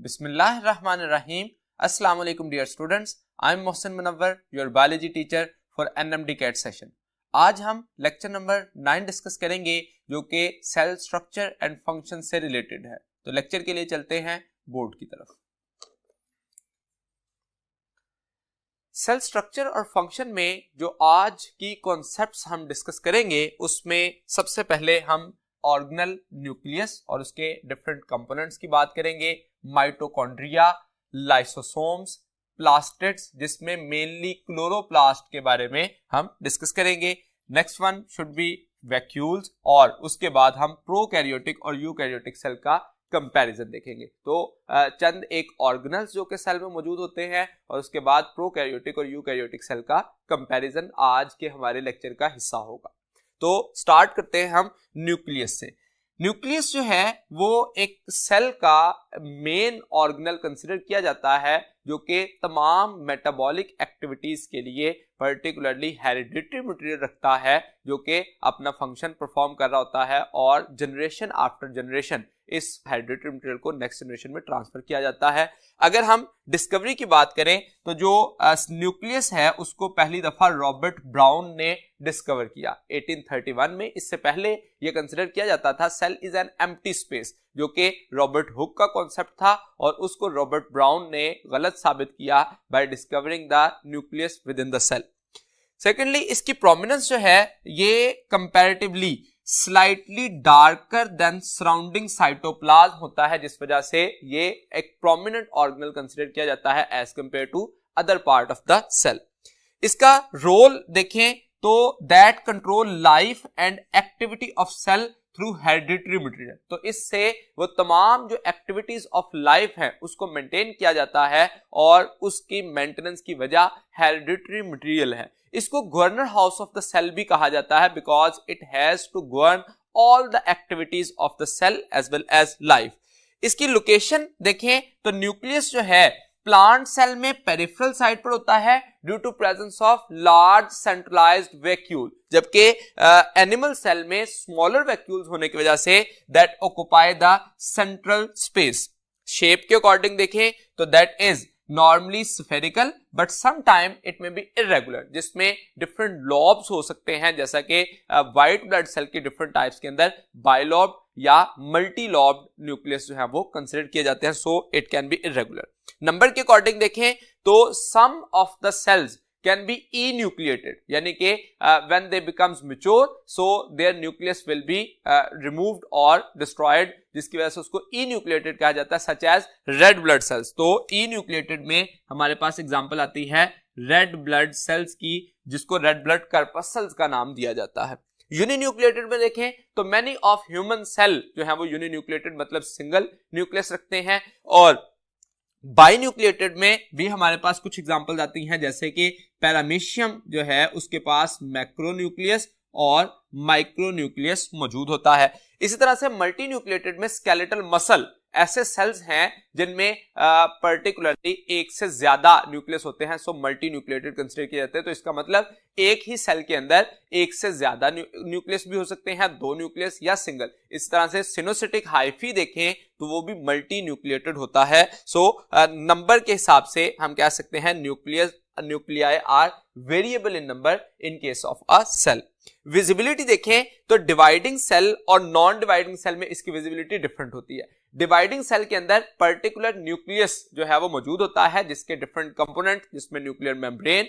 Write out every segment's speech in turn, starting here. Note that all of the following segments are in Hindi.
Bismillahirrahmanirrahim. Assalamu alaikum dear students. I am Mohsin Munawwar, your biology teacher for NMD CAT session. आज हम लेक्चर नंबर 9 डिस्कस करेंगे जो कि सेल स्ट्रक्चर एंड फंक्शन से रिलेटेड है। तो लेक्चर के लिए चलते हैं बोर्ड की तरफ। सेल स्ट्रक्चर और फंक्शन में जो आज की कॉन्सेप्ट्स हम डिस्कस करेंगे उसमें सबसे पहले हम ऑर्गेनल न्यूक्लियस और उसके डिफरेंट कंपोनेंट्स की बात करेंगे, माइटोकॉन्ड्रिया, लाइसोसोम्स, प्लास्टिड्स जिसमें मेनली क्लोरोप्लास्ट के बारे में हम डिस्कस करेंगे। Next one should be vacuoles और उसके बाद हम प्रोकैरियोटिक और यूकैरियोटिक सेल का कंपैरिजन देखेंगे। तो चंद एक ऑर्गेनल्स जो कि सेल में मौजूद होते हैं और उसके बाद प्रोकैरियोटिक और यूकैरियोटिक सेल का कंपैरिजन आज के हमारे लेक्चर का हिस्सा होगा। तो स्टार्ट करते हैं हम न्यूक्लियस से। न्यूक्लियस जो है वो एक सेल का मेन ऑर्गेनल कंसिडर किया जाता है जो कि तमाम मेटाबॉलिक एक्टिविटीज के लिए पर्टिकुलरली हेरिडिटरी मटेरियल रखता है जो कि अपना फंक्शन परफॉर्म कर रहा होता है और जनरेशन आफ्टर जनरेशन इस हेरिडिटरी मटेरियल को नेक्स्ट जनरेशन में ट्रांसफर किया जाता है। अगर हम डिस्कवरी की बात करें तो जो न्यूक्लियस है उसको पहली दफा रॉबर्ट ब्राउन ने डिस्कवर किया 1831 में। इससे पहले यह कंसिडर किया जाता था cell is an empty space जो कि रॉबर्ट हुक का कॉन्सेप्ट था और उसको रॉबर्ट ब्राउन ने गलत साबित किया by discovering the nucleus within the cell. Secondly इसकी प्रोमिनेंस जो है ये comparatively slightly darker than surrounding cytoplasm होता है जिस वजह से ये एक प्रोमिनेंट ऑर्गेनल कंसिडर किया जाता है as compare to other part of the cell. इसका रोल देखें तो that control life and activity of cell through hereditary material. तो इससे वो तमाम जो एक्टिविटीज ऑफ लाइफ है उसको मेंटेन किया जाता है और उसकी मेंटेनेंस की वजह हेरिडिटरी मटेरियल है। इसको governor house of the cell भी कहा जाता है because it has to govern all the activities of the cell as well as life. इसकी लोकेशन देखें तो न्यूक्लियस जो है प्लांट सेल में पेरिफेरल साइड पर होता है due to presence of large centralized vacuole, जबकि एनिमल सेल में स्मॉलर वैक्यूल्स होने की वजह से that occupy the central space. Shape के अकॉर्डिंग देखें तो that is normally spherical but sometime it में बी इरेगुलर जिसमें डिफरेंट लॉब्स हो सकते हैं जैसा कि व्हाइट ब्लड सेल के डिफरेंट टाइप्स के अंदर बाइलॉब या मल्टी लॉब न्यूक्लियस जो है वो कंसिडर किए जाते हैं। So it can be irregular. Number के अकॉर्डिंग देखें तो some of the cells can be enucleated यानी कि when they becomes mature so their nucleus will be removed और डिस्ट्रॉयड जिसकी वजह से उसको इन्यूक्लिएटेड कहा जाता है such as red blood cells. तो इन्यूक्लिएटेड में हमारे पास एग्जांपल आती है रेड ब्लड सेल्स की जिसको रेड ब्लड कर्पस्कल्स का नाम दिया जाता है। यूनिन्यूक्लिएटेड में देखें तो मेनी ऑफ ह्यूमन सेल जो है वो यूनिन्यूक्लिएटेड मतलब सिंगल न्यूक्लियस रखते हैं और बाइन्यूक्लिएटेड में भी हमारे पास कुछ एग्जांपल्स आती हैं जैसे कि पैरामीशियम जो है उसके पास मैक्रोन्यूक्लियस और माइक्रोन्यूक्लियस मौजूद होता है। इसी तरह से मल्टी न्यूक्लिएटेड में स्केलेटल मसल ऐसे सेल्स हैं जिनमें पर्टिकुलरली एक से ज्यादा न्यूक्लियस होते हैं। सो मल्टी न्यूक्लिएटेड कंसीडर किए जाते हैं। तो इसका मतलब एक ही सेल के अंदर एक से ज्यादा न्यूक्लियस भी हो सकते हैं, दो न्यूक्लियस या सिंगल। इस तरह से सिनोसिटिक हाइफी देखें तो वो भी मल्टी न्यूक्लिएटेड होता है। सो नंबर के हिसाब से हम कह सकते हैं nuclei are variable in number in case of a cell. Visibility देखें तो डिवाइडिंग सेल और नॉन डिवाइडिंग सेल में इसकी विजिबिलिटी डिफरेंट होती है। डिवाइडिंग सेल के अंदर पर्टिकुलर न्यूक्लियस जो है वो मौजूद होता है जिसके डिफरेंट कंपोनेंट जिसमें न्यूक्लियर मेम्ब्रेन,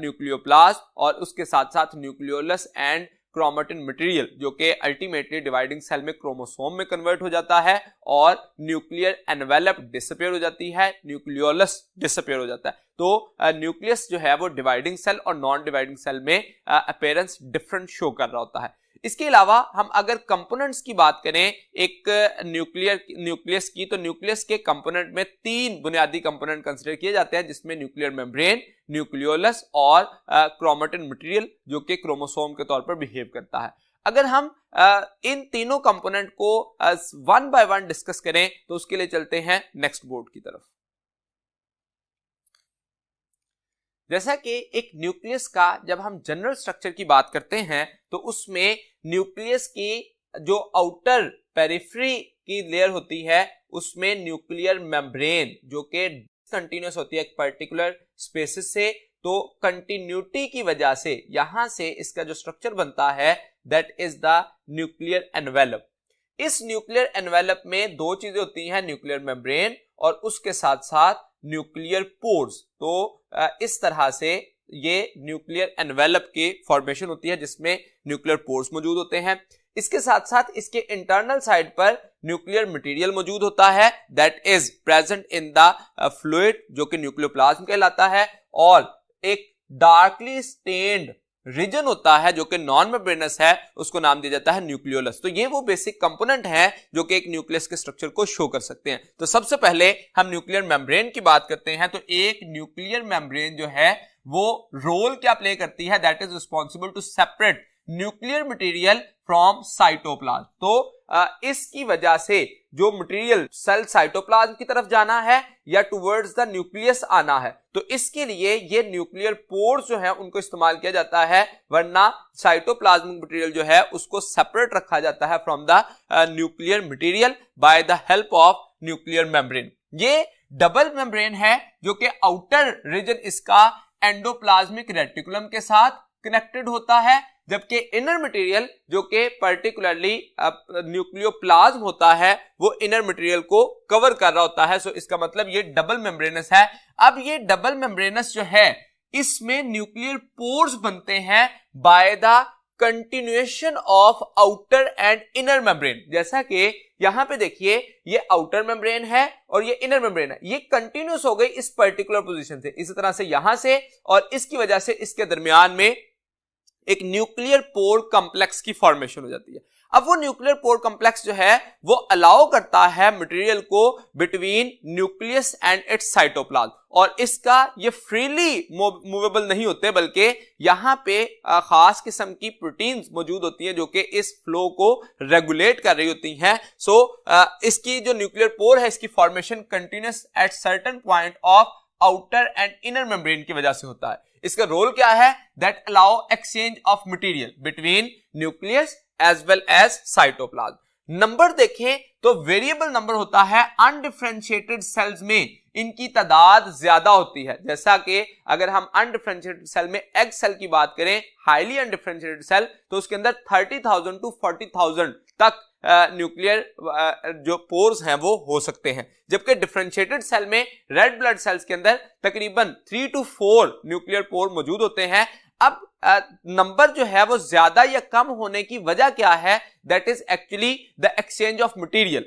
न्यूक्लियोप्लास्ट और उसके साथ साथ न्यूक्लियोलस एंड क्रोमेटिन मटेरियल जो कि अल्टीमेटली डिवाइडिंग सेल में क्रोमोसोम में कन्वर्ट हो जाता है और न्यूक्लियर एनवेलप डिसअपीयर हो जाती है, न्यूक्लियोलस डिसअपीयर हो जाता है। तो न्यूक्लियस जो है वो डिवाइडिंग सेल और नॉन डिवाइडिंग सेल में अपीयरेंस डिफरेंट शो कर रहा होता है। इसके अलावा हम अगर कंपोनेंट्स की बात करें एक न्यूक्लियस की तो न्यूक्लियस के कंपोनेंट में तीन बुनियादी कंपोनेंट कंसीडर किए जाते हैं जिसमें न्यूक्लियर मेम्ब्रेन, न्यूक्लियोलस और क्रोमेटिन मटेरियल जो कि क्रोमोसोम के तौर पर बिहेव करता है। अगर हम इन तीनों कंपोनेंट को वन बाय वन डिस्कस करें तो उसके लिए चलते हैं नेक्स्ट बोर्ड की तरफ। जैसा कि एक न्यूक्लियस का जब हम जनरल स्ट्रक्चर की बात करते हैं तो उसमें न्यूक्लियस की जो आउटर पेरिफेरी की लेयर होती है उसमें न्यूक्लियर मेम्ब्रेन जो कि कंटिन्यूअस होती है एक पर्टिकुलर स्पेसिस से, तो कंटिन्यूटी की वजह से यहां से इसका जो स्ट्रक्चर बनता है that is the nuclear envelope. इस न्यूक्लियर एनवेलप में दो चीजें होती हैं, न्यूक्लियर मेम्ब्रेन और उसके साथ साथ न्यूक्लियर पोर्स। तो इस तरह से ये न्यूक्लियर एनवेलप की फॉर्मेशन होती है जिसमें न्यूक्लियर पोर्स मौजूद होते हैं। इसके साथ साथ इसके इंटरनल साइड पर न्यूक्लियर मटेरियल मौजूद होता है that is present in the fluid जो कि न्यूक्लियोप्लाज्म कहलाता है, और एक डार्कली स्टेन्ड रीजन होता है जो कि नॉन मेम्ब्रेनस है, उसको नाम दिया जाता है न्यूक्लियोलस। तो ये वो बेसिक कंपोनेंट है जो कि एक न्यूक्लियस के स्ट्रक्चर को शो कर सकते हैं। तो सबसे पहले हम न्यूक्लियर मेम्ब्रेन की बात करते हैं। तो एक न्यूक्लियर मेम्ब्रेन जो है वो रोल क्या प्ले करती है, that is responsible to separate nuclear material from cytoplasm. तो इसकी वजह से जो मटेरियल सेल साइटोप्लाज्म की तरफ जाना है या टुवर्ड्स द न्यूक्लियस आना है, तो इसके लिए ये न्यूक्लियर पोर्स जो है उनको इस्तेमाल किया जाता है, वरना साइटोप्लाज्मिक मटेरियल जो है उसको सेपरेट रखा जाता है from the nuclear material by the help of nuclear membrane. ये डबल मेम्ब्रेन है जो कि आउटर रीजन इसका एंडोप्लाज्मिक रेटिकुलम के साथ कनेक्टेड होता है, जबकि इनर मटेरियल जो कि पर्टिकुलरली न्यूक्लियोप्लाज्म होता है वो इनर मटेरियल को कवर कर रहा होता है। सो इसका मतलब ये डबल मेम्ब्रेनस है। अब ये डबल मेम्ब्रेनस जो है इसमें न्यूक्लियर पोर्स बनते हैं by the continuation of outer and inner membrane. जैसा कि यहां पे देखिए ये आउटर मेम्ब्रेन है और ये इनर मेम्ब्रेन है, ये कंटिन्यूस हो गई इस पर्टिकुलर पोजीशन से। इसी तरह से यहां से, और इसकी वजह से इसके दरमियान में एक न्यूक्लियर पोर कॉम्प्लेक्स की फॉर्मेशन हो जाती है। अब वो न्यूक्लियर पोर कॉम्प्लेक्स जो है वो अलाउ करता है मटेरियल को between nucleus and it's cytoplasm, और इसका ये फ्रीली मूवेबल नहीं होते, बल्कि यहां पे खास किस्म की प्रोटीन्स मौजूद होती हैं जो कि इस फ्लो को रेगुलेट कर रही होती हैं। सो इसकी जो न्यूक्लियर पोर है इसकी formation continuous at certain point of outer and inner membrane की वजह से होता है। इसका रोल क्या है, that allow exchange of material between nucleus as well as cytoplasm. Number देखें तो वेरिएबल नंबर होता है, अनडिफरेंशिएटेड सेल्स में इनकी तादाद ज्यादा होती है। जैसा कि अगर हम अनडिफरेंशिएटेड सेल में एग सेल की बात करें, हाईली अनडिफरेंशिएटेड सेल, तो उसके अंदर 30,000 टू 40,000 तक न्यूक्लियर जो पोर्स हैं वो हो सकते हैं, जबकि डिफरेंशिएटेड सेल में रेड ब्लड सेल्स के अंदर तकरीबन 3 to 4 न्यूक्लियर पोर मौजूद होते हैं। अब नंबर जो है वो ज्यादा या कम होने की वजह क्या है, that is actually the exchange of material.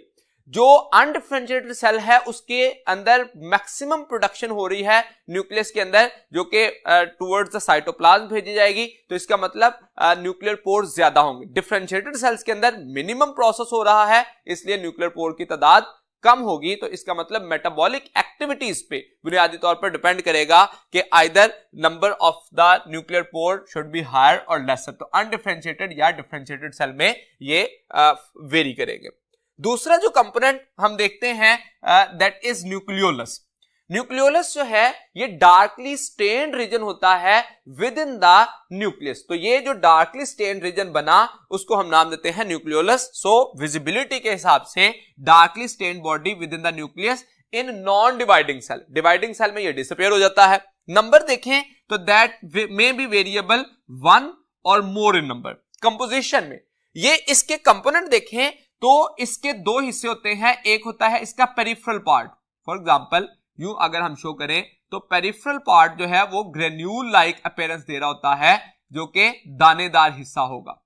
जो अनडिफरेंशिएटेड सेल है उसके अंदर मैक्सिमम प्रोडक्शन हो रही है न्यूक्लियस के अंदर, जो कि टुवर्ड्स द साइटोप्लाज्म भेजी जाएगी, तो इसका मतलब न्यूक्लियर पोर्स ज्यादा होंगे। डिफरेंशिएटेड सेल्स के अंदर मिनिमम प्रोसेस हो रहा है, इसलिए न्यूक्लियर पोर की तादाद कम होगी। तो इसका मतलब मेटाबॉलिक एक्टिविटीज पे बुनियादी तौर पर डिपेंड करेगा कि either number of the nuclear pore should be higher और लेसर। तो अनडिफरेंशिएटेड या डिफरेंशिएटेड सेल में ये वेरी करेंगे। दूसरा जो कंपोनेंट हम देखते हैं दैट इज न्यूक्लियोलस। न्यूक्लियोलस जो है ये डार्कली स्टेन्ड रीजन होता है विद इन द न्यूक्लियस। तो ये जो डार्कली स्टेन्ड रीजन बना उसको हम नाम देते हैं न्यूक्लियोलस। सो विजिबिलिटी के हिसाब से darkly stained body within the nucleus in non dividing cell, dividing cell में ये डिसअपीयर हो जाता है। नंबर देखें तो दैट मे बी वेरिएबल 1 और मोर इन नंबर। कंपोजिशन में ये इसके कंपोनेंट देखें तो इसके दो हिस्से होते हैं, एक होता है इसका पेरिफेरल पार्ट। फॉर एग्जांपल यूं अगर हम शो करें तो पेरिफेरल पार्ट जो है वो ग्रेन्यूल लाइक अपीयरेंस दे रहा होता है, जो कि दानेदार हिस्सा होगा,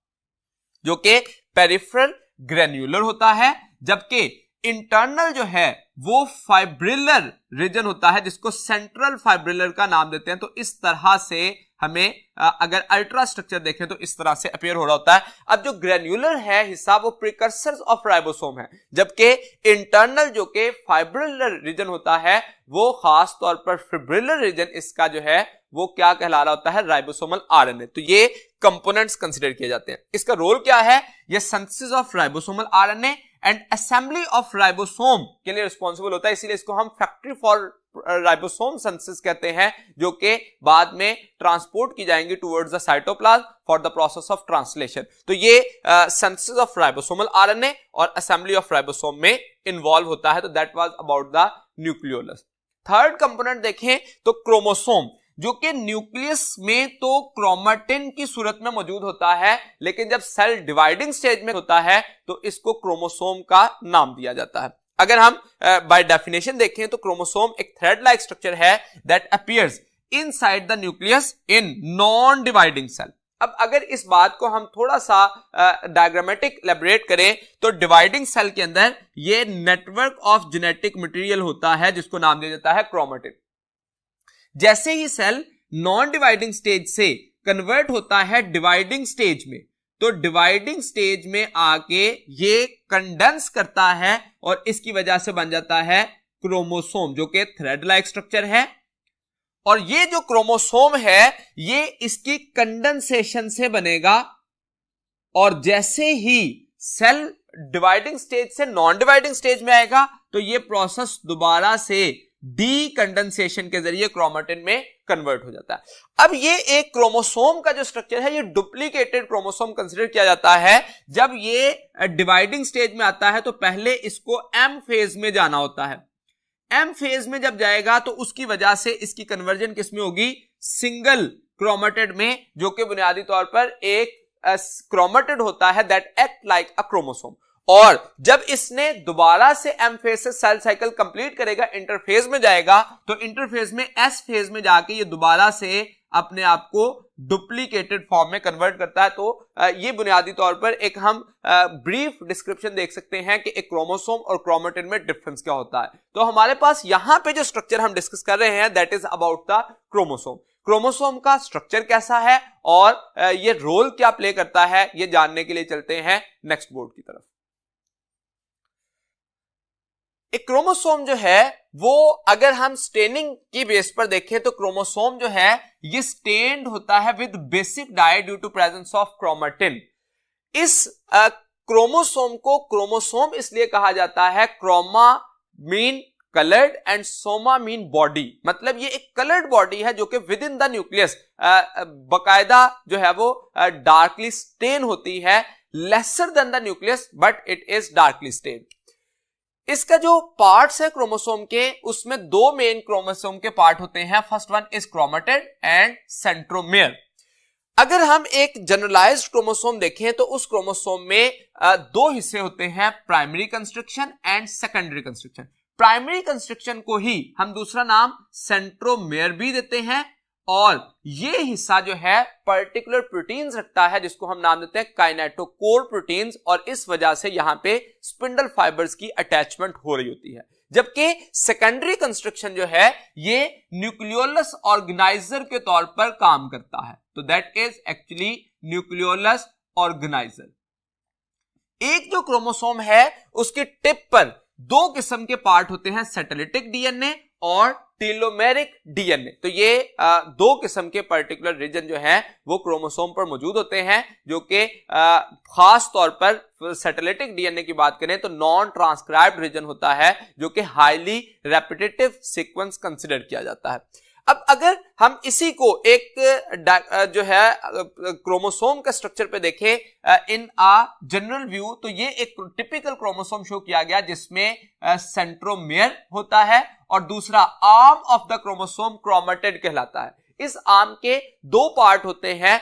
जो कि पेरिफेरल ग्रेन्यूलर होता है, जबकि इंटरनल जो है वो फाइब्रिलर रीजन होता है जिसको सेंट्रल फाइब्रिलर का नाम देते हैं। तो इस तरह से हमें अगर अल्ट्रा स्ट्रक्चर देखें तो इस तरह से अपीयर हो रहा होता है। अब जो ग्रेन्युलर है हिस्सा वो प्रिकर्सर्स ऑफ राइबोसोम है, जबकि इंटरनल जो कि फाइब्रिलर रीजन होता है वो खास तौर पर फिब्रिलर रीजन इसका जो है वो क्या कहला रहा होता है, राइबोसोमल आरएनए। तो ये कंपोनेंट्स कंसीडर किए जाते हैं। इसका रोल क्या है, ये synthesis of ribosomal RNA and assembly of ribosome के लिए रिस्पॉन्सिबल होता है, इसीलिए इसको हम फैक्ट्री फॉर राइबोसोम सिंथेसिस कहते हैं, जो कि बाद में ट्रांसपोर्ट की जाएंगी towards the cytoplasm for the process of translation. तो ये सिंथेसिस ऑफ राइबोसोमल आरएनए और असेंबली ऑफ राइबोसोम में इन्वॉल्व होता है। तो that was about the nucleolus. Third component देखें तो क्रोमोसोम, जो कि न्यूक्लियस में तो क्रोमेटिन की सूरत में मौजूद होता है, लेकिन जब सेल डिवाइडिंग स्टेज में होता है तो इसको क्रोमोसोम का नाम दिया जाता है। अगर हम बाय डेफिनेशन देखें तो क्रोमोसोम एक थ्रेड लाइक स्ट्रक्चर है that appears inside the nucleus in non dividing cell. अब अगर इस बात को हम थोड़ा सा डायग्रामेटिक इलैबोरेट करें तो डिवाइडिंग सेल के अंदर ये नेटवर्क ऑफ जेनेटिक मटेरियल होता है जिसको नाम दिया जाता है क्रोमेटिन। जैसे ही सेल नॉन डिवाइडिंग स्टेज से कन्वर्ट होता है डिवाइडिंग स्टेज में, तो डिवाइडिंग स्टेज में आके ये कंडेंस करता है और इसकी वजह से बन जाता है क्रोमोसोम, जो कि थ्रेड लाइक स्ट्रक्चर है। और ये जो क्रोमोसोम है ये इसकी कंडेंसेशन से बनेगा, और जैसे ही सेल डिवाइडिंग स्टेज से नॉन डिवाइडिंग स्टेज में आएगा तो ये प्रोसेस दोबारा से डी कंडेंसेशन के जरिए क्रोमेटिन में कन्वर्ट हो जाता है। अब ये एक क्रोमोसोम का जो स्ट्रक्चर है ये डुप्लीकेटेड क्रोमोसोम कंसीडर किया जाता है। जब ये डिवाइडिंग स्टेज में आता है तो पहले इसको एम फेज में जाना होता है। एम फेज में जब जाएगा तो उसकी वजह से इसकी कन्वर्जन किसमें होगी, सिंगल क्रोमेटिड में, जो कि बुनियादी तौर पर एक क्रोमेटिड होता है that act like a chromosome. और जब इसने दोबारा से एम फेज से सेल साइकिल कंप्लीट करेगा, इंटरफेज में जाएगा, तो इंटरफेज में एस फेज में जाके ये दोबारा से अपने आप को डुप्लीकेटेड फॉर्म में कन्वर्ट करता है। तो ये बुनियादी तौर पर एक हम ब्रीफ डिस्क्रिप्शन देख सकते हैं कि एक क्रोमोसोम और क्रोमेटिन में डिफरेंस क्या होता है। तो हमारे पास यहां पे जो स्ट्रक्चर हम डिस्कस कर रहे हैं that is about the chromosome. Chromosome का स्ट्रक्चर कैसा है और ये रोल क्या प्ले करता है, ये जानने के लिए चलते हैं नेक्स्ट बोर्ड की तरफ। एक क्रोमोसोम जो है वो अगर हम स्टेनिंग की बेस पर देखें तो क्रोमोसोम जो है ये स्टेन्ड होता है with basic dye due to presence of chromatin. इस क्रोमोसोम को क्रोमोसोम इसलिए कहा जाता है, chroma mean coloured and soma mean body, मतलब ये एक कलर्ड बॉडी है जो कि विद इन द न्यूक्लियस बकायदा जो है वो डार्कली स्टेन होती है, lesser than the nucleus but it is darkly stain. इसका जो पार्ट्स है क्रोमोसोम के, उसमें दो मेन क्रोमोसोम के पार्ट होते हैं। First one is chromatid and centromere. अगर हम एक जनरलाइज्ड क्रोमोसोम देखें तो उस क्रोमोसोम में दो हिस्से होते हैं, primary constriction and secondary constriction. Primary constriction को ही हम दूसरा नाम सेंट्रोमेयर भी देते हैं, और ये हिस्सा जो है पर्टिकुलर प्रोटीन्स रखता है जिसको हम नाम देते हैं काइनेटोकोर प्रोटीन्स, और इस वजह से यहां पे स्पिंडल फाइबर्स की अटैचमेंट हो रही होती है। जबकि सेकेंडरी कंस्ट्रक्शन जो है ये न्यूक्लियोलस ऑर्गेनाइजर के तौर पर काम करता है। तो that is actually nucleolus organiser. एक जो क्रोमोसोम है उसके टिप पर दो किस्म के पार्ट होते हैं, सेटेलिटिक डीएनए और टेलोमेरिक डीएनए। तो ये दो किस्म के पर्टिकुलर रीजन जो हैं वो क्रोमोसोम पर मौजूद होते हैं, जो कि खास तौर पर सेटेलिटिक डीएनए की बात करें तो नॉन ट्रांसक्राइब्ड रीजन होता है, जो कि हाईली रेपिटेटिव सीक्वेंस कंसिडर किया जाता है। अब अगर हम इसी को एक जो है क्रोमोसोम का स्ट्रक्चर पे देखें इन अ जनरल व्यू, तो ये एक टिपिकल क्रोमोसोम शो किया गया जिसमें सेंट्रोमेयर होता है और दूसरा arm of the chromosome chromatid कहलाता है। इस आर्म के दो पार्ट होते हैं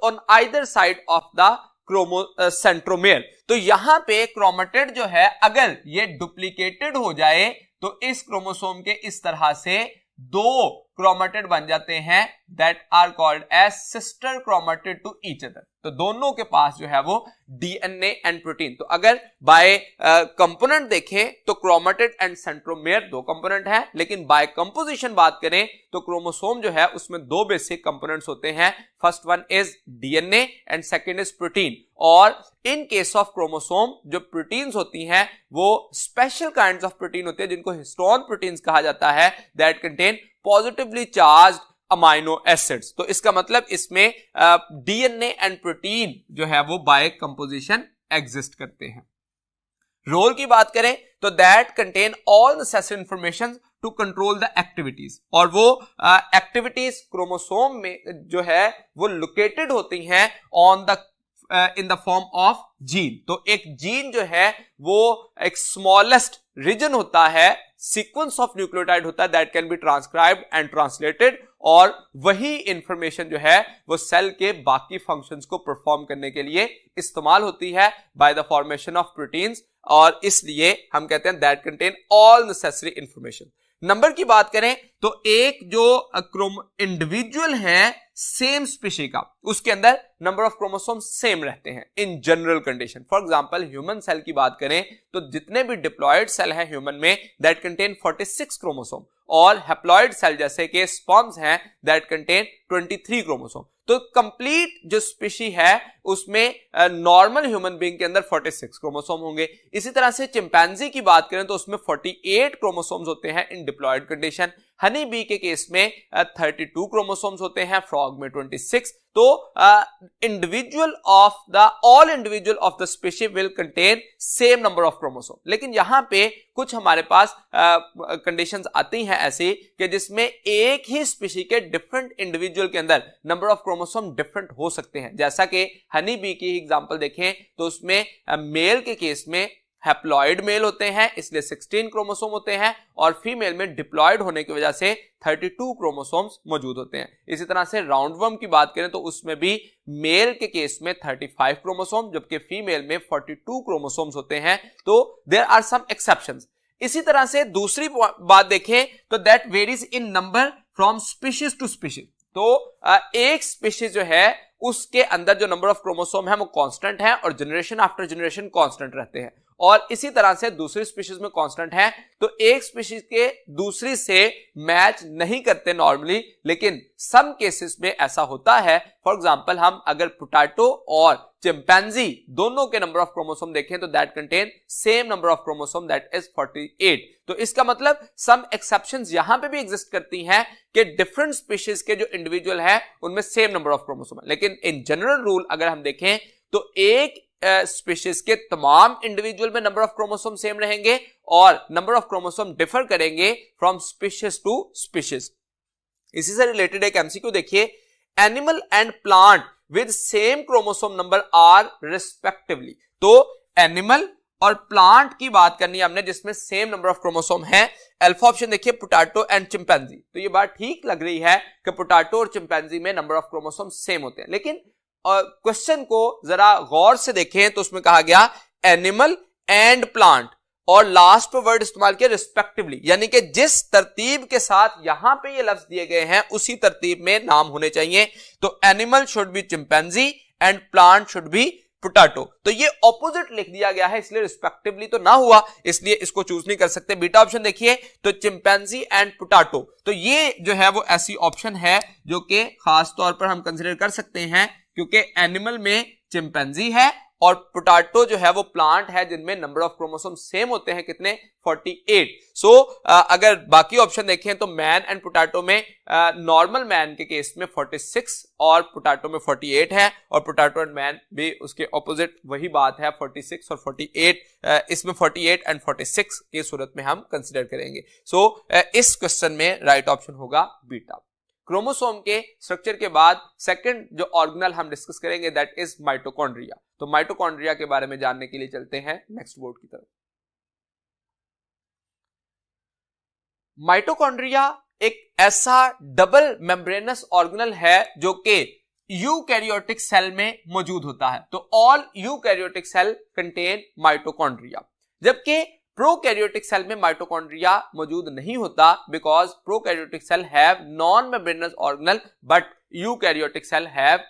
on either side of the centromere. तो यहां पे क्रोमेटिड जो है अगर ये डुप्लीकेटेड हो जाए तो इस क्रोमोसोम के इस तरह से दो क्रोमेटिड बन जाते हैं that are called as sister chromatid to each other. तो दोनों के पास जो है वो डीएनए एंड प्रोटीन, तो अगर बाय कंपोनेंट देखें तो क्रोमेटिड एंड सेंट्रोमेयर दो कंपोनेंट हैं, लेकिन बाय कंपोजिशन बात करें तो क्रोमोसोम जो है उसमें दो बेसिक कंपोनेंट्स होते हैं। First one is DNA and second is protein. और इन केस ऑफ क्रोमोसोम जो प्रोटीन्स होती हैं वो स्पेशल काइंड्स ऑफ प्रोटीन होते हैं जिनको हिस्टोन प्रोटीन्स कहा जाता है, that contain positively charged amino acids. तो इसका मतलब इसमें डीएनए एंड प्रोटीन जो है वो बाय कंपोजिशन एग्जिस्ट करते हैं। रोल की बात करें तो that contain all necessary information to control the activities, और वो एक्टिविटीज क्रोमोसोम में जो है वो लोकेटेड होती हैं on the in the form of gene. तो एक जीन जो है वो एक स्मॉलेस्ट रीजन होता है, सीक्वेंस ऑफ न्यूक्लियोटाइड होता है that can be transcribed and translated, और वही इंफॉर्मेशन जो है वो सेल के बाकी फंक्शंस को परफॉर्म करने के लिए इस्तेमाल होती है by the formation of proteins, और इसलिए हम कहते हैं that contain all necessary information. Number की बात करें तो एक जो इंडिविजुअल है सेम स्पीशीज का, उसके अंदर नंबर ऑफ क्रोमोसोम सेम रहते हैं in general condition. For example human cell की बात करें तो जितने भी डिप्लॉयड सेल है ह्यूमन में दैट कंटेन 46 क्रोमोसोम, और हैप्लॉयड सेल जैसे कि स्पर्म्स हैं दैट कंटेन 23 क्रोमोसोम। तो कंप्लीट जो स्पीशी है उसमें नॉर्मल ह्यूमन बीइंग के अंदर 46 क्रोमोसोम होंगे। इसी तरह से चिंपैंजी की बात करें तो उसमें 48 क्रोमोसोम्स होते हैं इन डिप्लॉयड कंडीशन। हनी बी के केस में 32 क्रोमोसोम्स होते हैं, फ्रॉग में 26। तो individual of the all individual of the species will contain same number of chromosome. लेकिन यहां पे कुछ हमारे पास कंडीशंस आती हैं ऐसी कि जिसमें एक ही स्पीशीज के डिफरेंट इंडिविजुअल के अंदर नंबर ऑफ क्रोमोसोम डिफरेंट हो सकते हैं। जैसा कि हनी बी की एग्जांपल देखें तो उसमें मेल के केस में हैप्लॉइड मेल होते हैं इसलिए 16 क्रोमोसोम होते हैं, और फीमेल में डिप्लॉयड होने की वजह से 32 क्रोमोसोम्स मौजूद होते हैं। इसी तरह से राउंडवर्म की बात करें तो उसमें भी मेल के केस में 35 क्रोमोसोम जबकि फीमेल में 42 क्रोमोसोम्स होते हैं। तो देयर आर सम एक्सेप्शंस। इसी तरह से दूसरी बात देखें तो that varies in number from species to species. तो एक स्पीशीज जो है उसके अंदर जो नंबर ऑफ क्रोमोसोम है वो कांस्टेंट है और जनरेशन आफ्टर जनरेशन कांस्टेंट रहते हैं, और इसी तरह से दूसरी स्पीशीज में कांस्टेंट है। तो एक स्पीशीज के दूसरी से मैच नहीं करते नॉर्मली, लेकिन सम केसेस में ऐसा होता है। फॉर एग्जांपल हम अगर पोटैटो और चिंपैंजी दोनों के नंबर ऑफ क्रोमोसोम देखें तो that contain same number of chromosome that is 48। तो इसका मतलब सम एक्सेप्शंस यहां पे भी एग्जिस्ट करती हैं कि डिफरेंट स्पीशीज के जो इंडिविजुअल है उनमें सेम नंबर ऑफ क्रोमोसोम है। लेकिन इन जनरल रूल अगर हम देखें तो एक स्पीशीज के तमाम इंडिविजुअल में नंबर ऑफ क्रोमोसोम सेम रहेंगे और नंबर ऑफ क्रोमोसोम डिफर करेंगे फ्रॉम स्पीशीज टू स्पीशीज। इसी से रिलेटेड एक एमसीक्यू देखिए, animal and plant with same chromosome number are respectively. तो एनिमल और प्लांट की बात करनी है हमने जिसमें सेम नंबर ऑफ क्रोमोसोम है। अल्फा ऑप्शन देखिए पोटैटो एंड चिंपैंजी। तो ये बात ठीक लग रही है कि पोटैटो और चिंपैंजी में नंबर ऑफ क्रोमोसोम सेम होते हैं, लेकिन क्वेश्चन को जरा गौर से देखें तो उसमें कहा गया एनिमल एंड प्लांट और लास्ट पे वर्ड इस्तेमाल किया रिस्पेक्टिवली, यानी कि जिस तरतीब के साथ यहां पे ये लफ्ज दिए गए हैं उसी तरतीब में नाम होने चाहिए। तो animal should be chimpanzee and plant should be potato. तो ये ऑपोजिट लिख दिया गया है इसलिए रिस्पेक्टिवली तो ना हुआ, इसलिए इसको चूज नहीं कर सकते। बीटा ऑप्शन देखिए तो चिंपैंजी एंड पोटैटो। तो ये जो है वो ऐसी ऑप्शन है जो कि खास तौर पर हम कंसीडर कर सकते हैं क्योंकि एनिमल में चिंपैंजी है और पोटैटो जो है वो प्लांट है जिनमें नंबर ऑफ क्रोमोसोम सेम होते हैं कितने 48। सो अगर बाकी ऑप्शन देखें तो मैन एंड पोटैटो में नॉर्मल मैन के केस में 46 और पोटैटो में 48 है, और पोटैटो एंड मैन भी उसके ऑपोजिट वही बात है 46 और 48। इसमें 48 एंड 46 की सूरत में हम कंसिडर करेंगे। सो इस क्वेश्चन में राइट ऑप्शन होगा बीटा। क्रोमोसोम के स्ट्रक्चर के बाद सेकंड जो ऑर्गेनल हम डिस्कस करेंगे दैट इज माइटोकॉन्ड्रिया। तो माइटोकॉन्ड्रिया के बारे में जानने के लिए चलते हैं नेक्स्ट बोर्ड की तरफ। माइटोकॉन्ड्रिया एक ऐसा डबल मेम्ब्रेनस ऑर्गेनल है जो कि यूकैरियोटिक सेल में मौजूद होता है। तो all eukaryotic cell contain mitochondria, जबकि प्रोकैरियोटिक सेल में माइटोकॉन्ड्रिया मौजूद नहीं होता because prokaryotic cell have non membranous organelle but eukaryotic cell have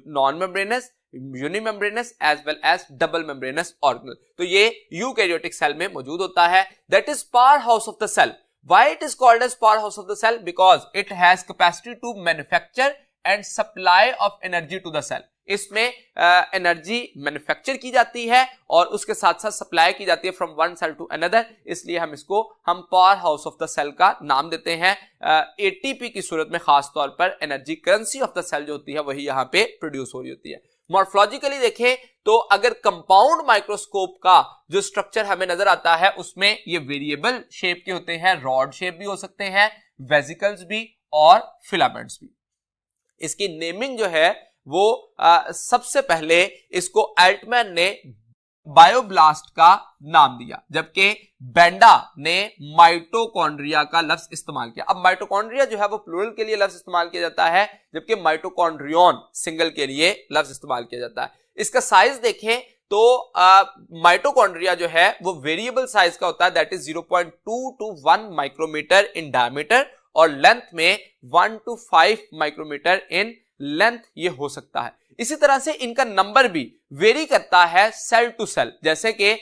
non membranous, unimembranous as well as double membranous organelle. तो ये यूकैरियोटिक सेल में मौजूद होता है। That is power house of the cell. Why it is called as power house of the cell? Because it has capacity to manufacture and supply of energy to the cell. इसमें एनर्जी मैन्युफैक्चर की जाती है और उसके साथ साथ सप्लाई की जाती है from one cell to another, इसलिए हम power house of the cell का नाम देते हैं। एटीपी की सूरत में खास तौर पर energy currency of the cell जो होती है वही यहाँ पे प्रोड्यूस हो रही होती है। मॉर्फोलॉजिकली देखें तो अगर कंपाउंड माइक्रोस्कोप का जो स्ट्रक्चर हमें नजर आता है उसमें ये वेरिएबल शेप के होते हैं, रॉड शेप भी हो सकते हैं, वेसिकल्स भी और फिलामेंट्स भी। इसकी नेमिंग जो है वो सबसे पहले इसको एल्टमैन ने बायोब्लास्ट का नाम दिया, जबकि बेंडा ने माइटोकॉन्ड्रिया का लफ्ज इस्तेमाल किया। अब माइटोकॉन्ड्रिया जो है वो प्लूरल के लिए लफ्ज इस्तेमाल किया जाता है, जबकि माइटोकॉन्ड्रियन सिंगल के लिए लफ्ज इस्तेमाल किया जाता है। इसका साइज देखें तो माइटोकॉन्ड्रिया जो है वो वेरिएबल साइज का होता है, that is 0.2 to 1 micrometre in diameter और लेंथ में 1 to 5 माइक्रोमीटर इन लेंथ ये हो सकता है। इसी तरह से इनका नंबर भी वेरी करता है सेल टू सेल, जैसे कि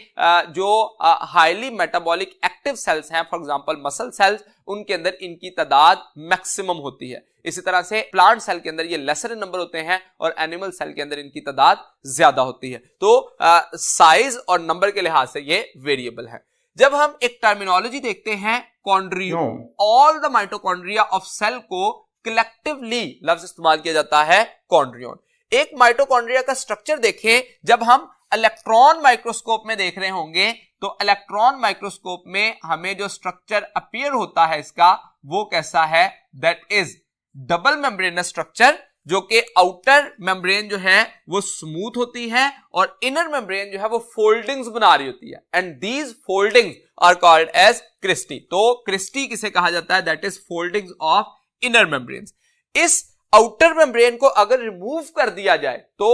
जो हाईली मेटाबॉलिक एक्टिव सेल्स हैं, फॉर एग्जांपल मसल सेल्स, उनके अंदर इनकी तादाद मैक्सिमम होती है। इसी तरह से प्लांट सेल के अंदर ये लेसर नंबर होते हैं और एनिमल सेल के अंदर इनकी तादाद ज्यादा होती है। तो साइज और नंबर के लिहाज से ये वेरिएबल है। जब हम एक टर्मिनोलॉजी देखते हैं chondriome, all the mitochondria of cell को कलेक्टिवली लफ्ज इस्तेमाल किया जाता है कॉन्ड्रियोन। एक माइटोकॉन्ड्रिया का स्ट्रक्चर देखें, जब हम इलेक्ट्रॉन माइक्रोस्कोप में देख रहे होंगे तो इलेक्ट्रॉन माइक्रोस्कोप में हमें जो स्ट्रक्चर अपीयर होता है इसका वो कैसा है, that is double membranous structure, जो कि आउटर मेम्ब्रेन जो है वो स्मूथ होती है और इनर मेम्ब्रेन जो है वो फोल्डिंग्स बना रही होती है, and these foldings are called as cristae. तो क्रिस्टी किसे कहा जाता है, that is foldings of inner membranes. इस आउटर मेम्ब्रेन को अगर रिमूव कर दिया जाए तो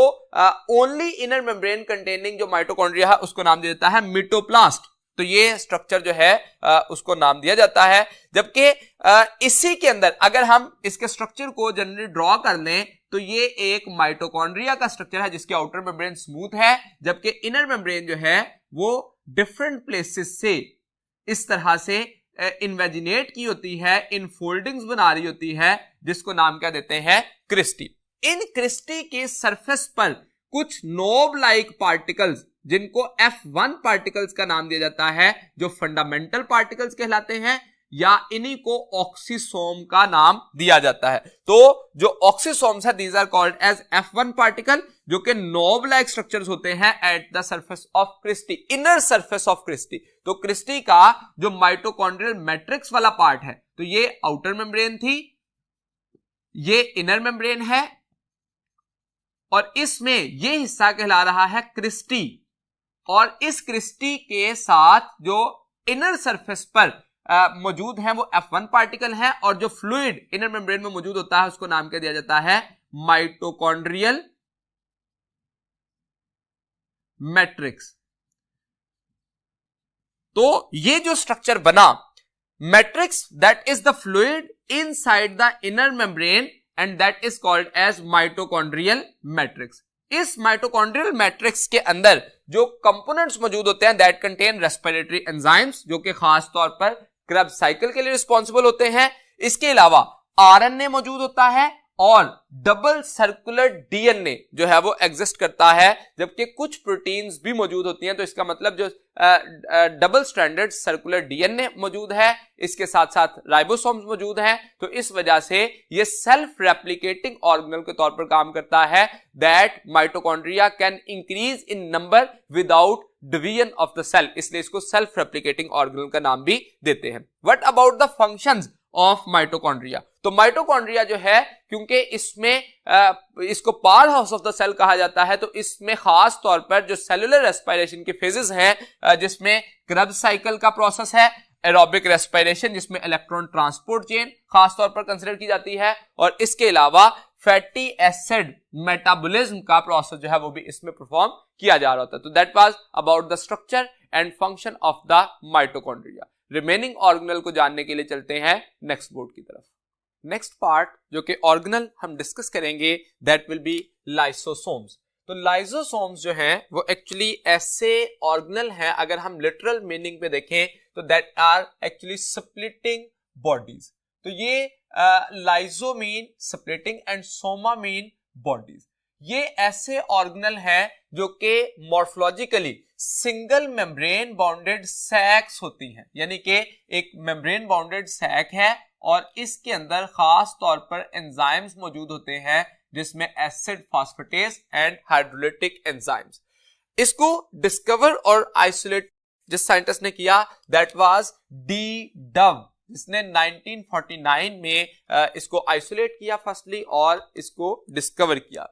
ओनली इनर मेम्ब्रेन कंटेनिंग जो माइटोकॉन्ड्रिया है उसको नाम दिया जाता है मिटोप्लास्ट। तो ये स्ट्रक्चर जो है उसको नाम दिया जाता है। जबकि इसी के अंदर अगर हम इसके स्ट्रक्चर को जनरली ड्रॉ कर लें तो ये एक माइटोकॉन्ड्रिया का स्ट्रक्चर है जिसके आउटर मेम्ब्रेन स्मूथ है, जबकि इनर मेम्ब्रेन जो है वो डिफरेंट प्लेसेस से इस तरह से इन्वेजिनेट की होती है, इन फोल्डिंग्स बना रही होती है, जिसको नाम क्या देते हैं, क्रिस्टी। इन क्रिस्टी के सरफेस पर कुछ नोब लाइक पार्टिकल्स जिनको F1 पार्टिकल्स का नाम दिया जाता है, जो फंडामेंटल पार्टिकल्स कहलाते हैं, या इन्हीं को ऑक्सीसोम का नाम दिया जाता है। तो जो ऑक्सीसोम्स है these are called as F1 particle, जो कि नोब लाइक स्ट्रक्चर्स होते हैं at the surface of cristae, inner surface of cristae. तो क्रिस्टी का जो माइटोकॉन्ड्रियल मैट्रिक्स वाला पार्ट है, तो ये आउटर मेम्ब्रेन थी, ये इनर मेम्ब्रेन है, और इसमें ये हिस्सा कहला रहा है क्रिस्टी, और इस क्रिस्टी के साथ जो इनर सरफेस पर मौजूद है वो F1 पार्टिकल है, और जो फ्लूइड इनर मेम्ब्रेन में मौजूद होता है उसको नाम क्या दिया जाता है, माइटोकॉन्ड्रियल मैट्रिक्स। तो ये जो स्ट्रक्चर बना matrix, that is the fluid inside the inner membrane and that is called as mitochondrial matrix. इस माइटोकॉन्ड्रियल मैट्रिक्स के अंदर जो कंपोनेंट्स मौजूद होते हैं दैट कंटेन रेस्पिरेटरी एंजाइम्स, जो कि खास तौर पर क्रेब्स साइकिल के लिए रिस्पॉन्सिबल होते हैं। इसके अलावा आरएनए मौजूद होता है और डबल सर्कुलर डीएनए जो है वो एग्जिस्ट करता है, जबकि कुछ प्रोटीन्स भी मौजूद होती हैं। तो इसका मतलब जो डबल स्ट्रैंडेड सर्कुलर डीएनए मौजूद है, इसके साथ साथ राइबोसोम्स मौजूद हैं। तो इस वजह से ये सेल्फ रेप्लिकेटिंग ऑर्गेनल के तौर पर काम करता है, that mitochondria can increase in number without division of the cell, इसलिए इसको सेल्फ रेप्लिकेटिंग ऑर्गेनल का नाम भी देते हैं। What about the functions of mitochondria? तो माइटोकॉन्ड्रिया जो है, क्योंकि इसमें इसको power house of the cell कहा जाता है, तो इसमें खास तौर पर जो सेलुलर रेस्पिरेशन के फेजेस हैं, जिसमें क्रेब्स साइकिल का प्रोसेस है, एरोबिक रेस्पिरेशन जिसमें इलेक्ट्रॉन ट्रांसपोर्ट चेन खास तौर पर कंसीडर की जाती है, और इसके अलावा फैटी एसिड मेटाबॉलिज्म का प्रोसेस जो है वो भी इसमें परफॉर्म किया जा रहा होता है। तो that was about the structure and function of the mitochondria. Remaining organelle को जानने के लिए चलते हैं नेक्स्ट बोर्ड की तरफ। नेक्स्ट पार्ट जो कि ऑर्गेनल हम डिस्कस करेंगे दैट विल बी लाइसोसोम्स। तो लाइसोसोम्स जो हैं वो एक्चुअली ऐसे ऑर्गेनल हैं, अगर हम लिटरल मीनिंग पे देखें तो that are actually splitting bodies. तो ये lyso mean splitting and soma mean bodies. ये ऐसे ऑर्गेनल हैं जो कि morphologically single membrane bounded sacs होती हैं, यानी कि एक मेम्ब्रेन बाउंडेड सैक है और इसके अंदर खास तौर पर एंजाइम्स मौजूद होते हैं जिसमें acid phosphatase and hydrolytic enzymes. इसको डिस्कवर और आइसोलेट जिस साइंटिस्ट ने किया दैट वाज डी डव, जिसने 1949 में इसको आइसोलेट किया फर्स्टली और इसको डिस्कवर किया।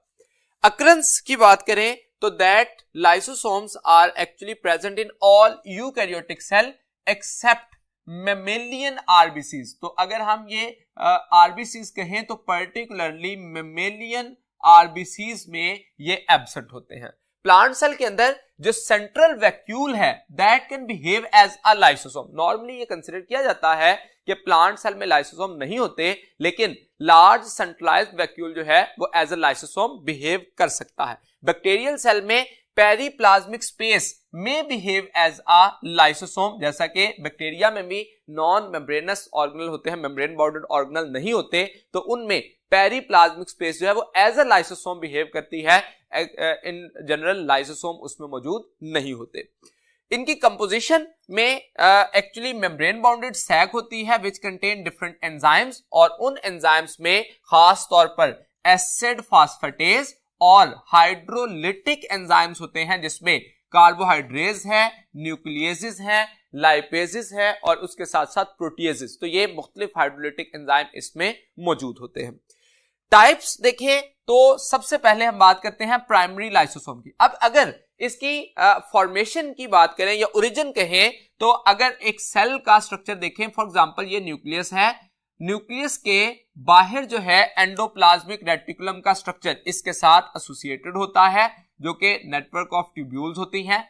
अकरेंस की बात करें तो that lysosomes are actually present in all eukaryotic cell except mammalian RBCs. तो अगर हम ये आरबीसीज कहें तो पर्टिकुलरली मेमेलियन आरबीसीज में ये एब्सेंट होते हैं। प्लांट सेल के अंदर जो सेंट्रल वैक्यूल है that can behave as a lysosome. Normally ये कंसीडर किया जाता है कि प्लांट सेल में लाइसोसोम नहीं होते, लेकिन लार्ज सेंट्रलाइज्ड वैक्यूल जो है वो एज अ लाइसोसोम बिहेव कर सकता है। बैक्टीरियल सेल में पेरीप्लाज्मिक स्पेस में बिहेव एज अ लाइसोसोम, जैसा कि बैक्टीरिया में भी नॉन मेम्ब्रेनस ऑर्गेनल होते हैं, मेम्ब्रेन बाउंडेड ऑर्गेनल नहीं होते, तो उनमें पेरीप्लाज्मिक स्पेस जो है वो एज अ लाइसोसोम बिहेव करती है। इन जनरल लाइसोसोम उसमें मौजूद नहीं होते। इनकी कंपोजिशन में एक्चुअली मेम्ब्रेन बाउंडेड सैक होती है विच कंटेन डिफरेंट एंजाइम्स, और उन एंजाइम्स में खास तौर पर एसिड फास्फेटेज और हाइड्रोलिटिक एंजाइम्स होते हैं जिसमें कार्बोहाइड्रेज है, न्यूक्लियेसिस है, लाइपेजेस है और उसके साथ साथ प्रोटीएजेस। तो ये मुख्तलिफ हाइड्रोलिटिक एंजाइम इसमें मौजूद होते हैं। टाइप्स देखें तो सबसे पहले हम बात करते हैं प्राइमरी लाइसोसोम की। अब अगर इसकी फॉर्मेशन की बात करें या ओरिजिन कहें तो अगर एक सेल का स्ट्रक्चर देखें, फॉर एग्जांपल ये न्यूक्लियस है, न्यूक्लियस के बाहर जो है एंडोप्लाज्मिक रेटिकुलम का स्ट्रक्चर इसके साथ एसोसिएटेड होता है जो कि नेटवर्क ऑफ ट्यूब्यूल्स होती हैं।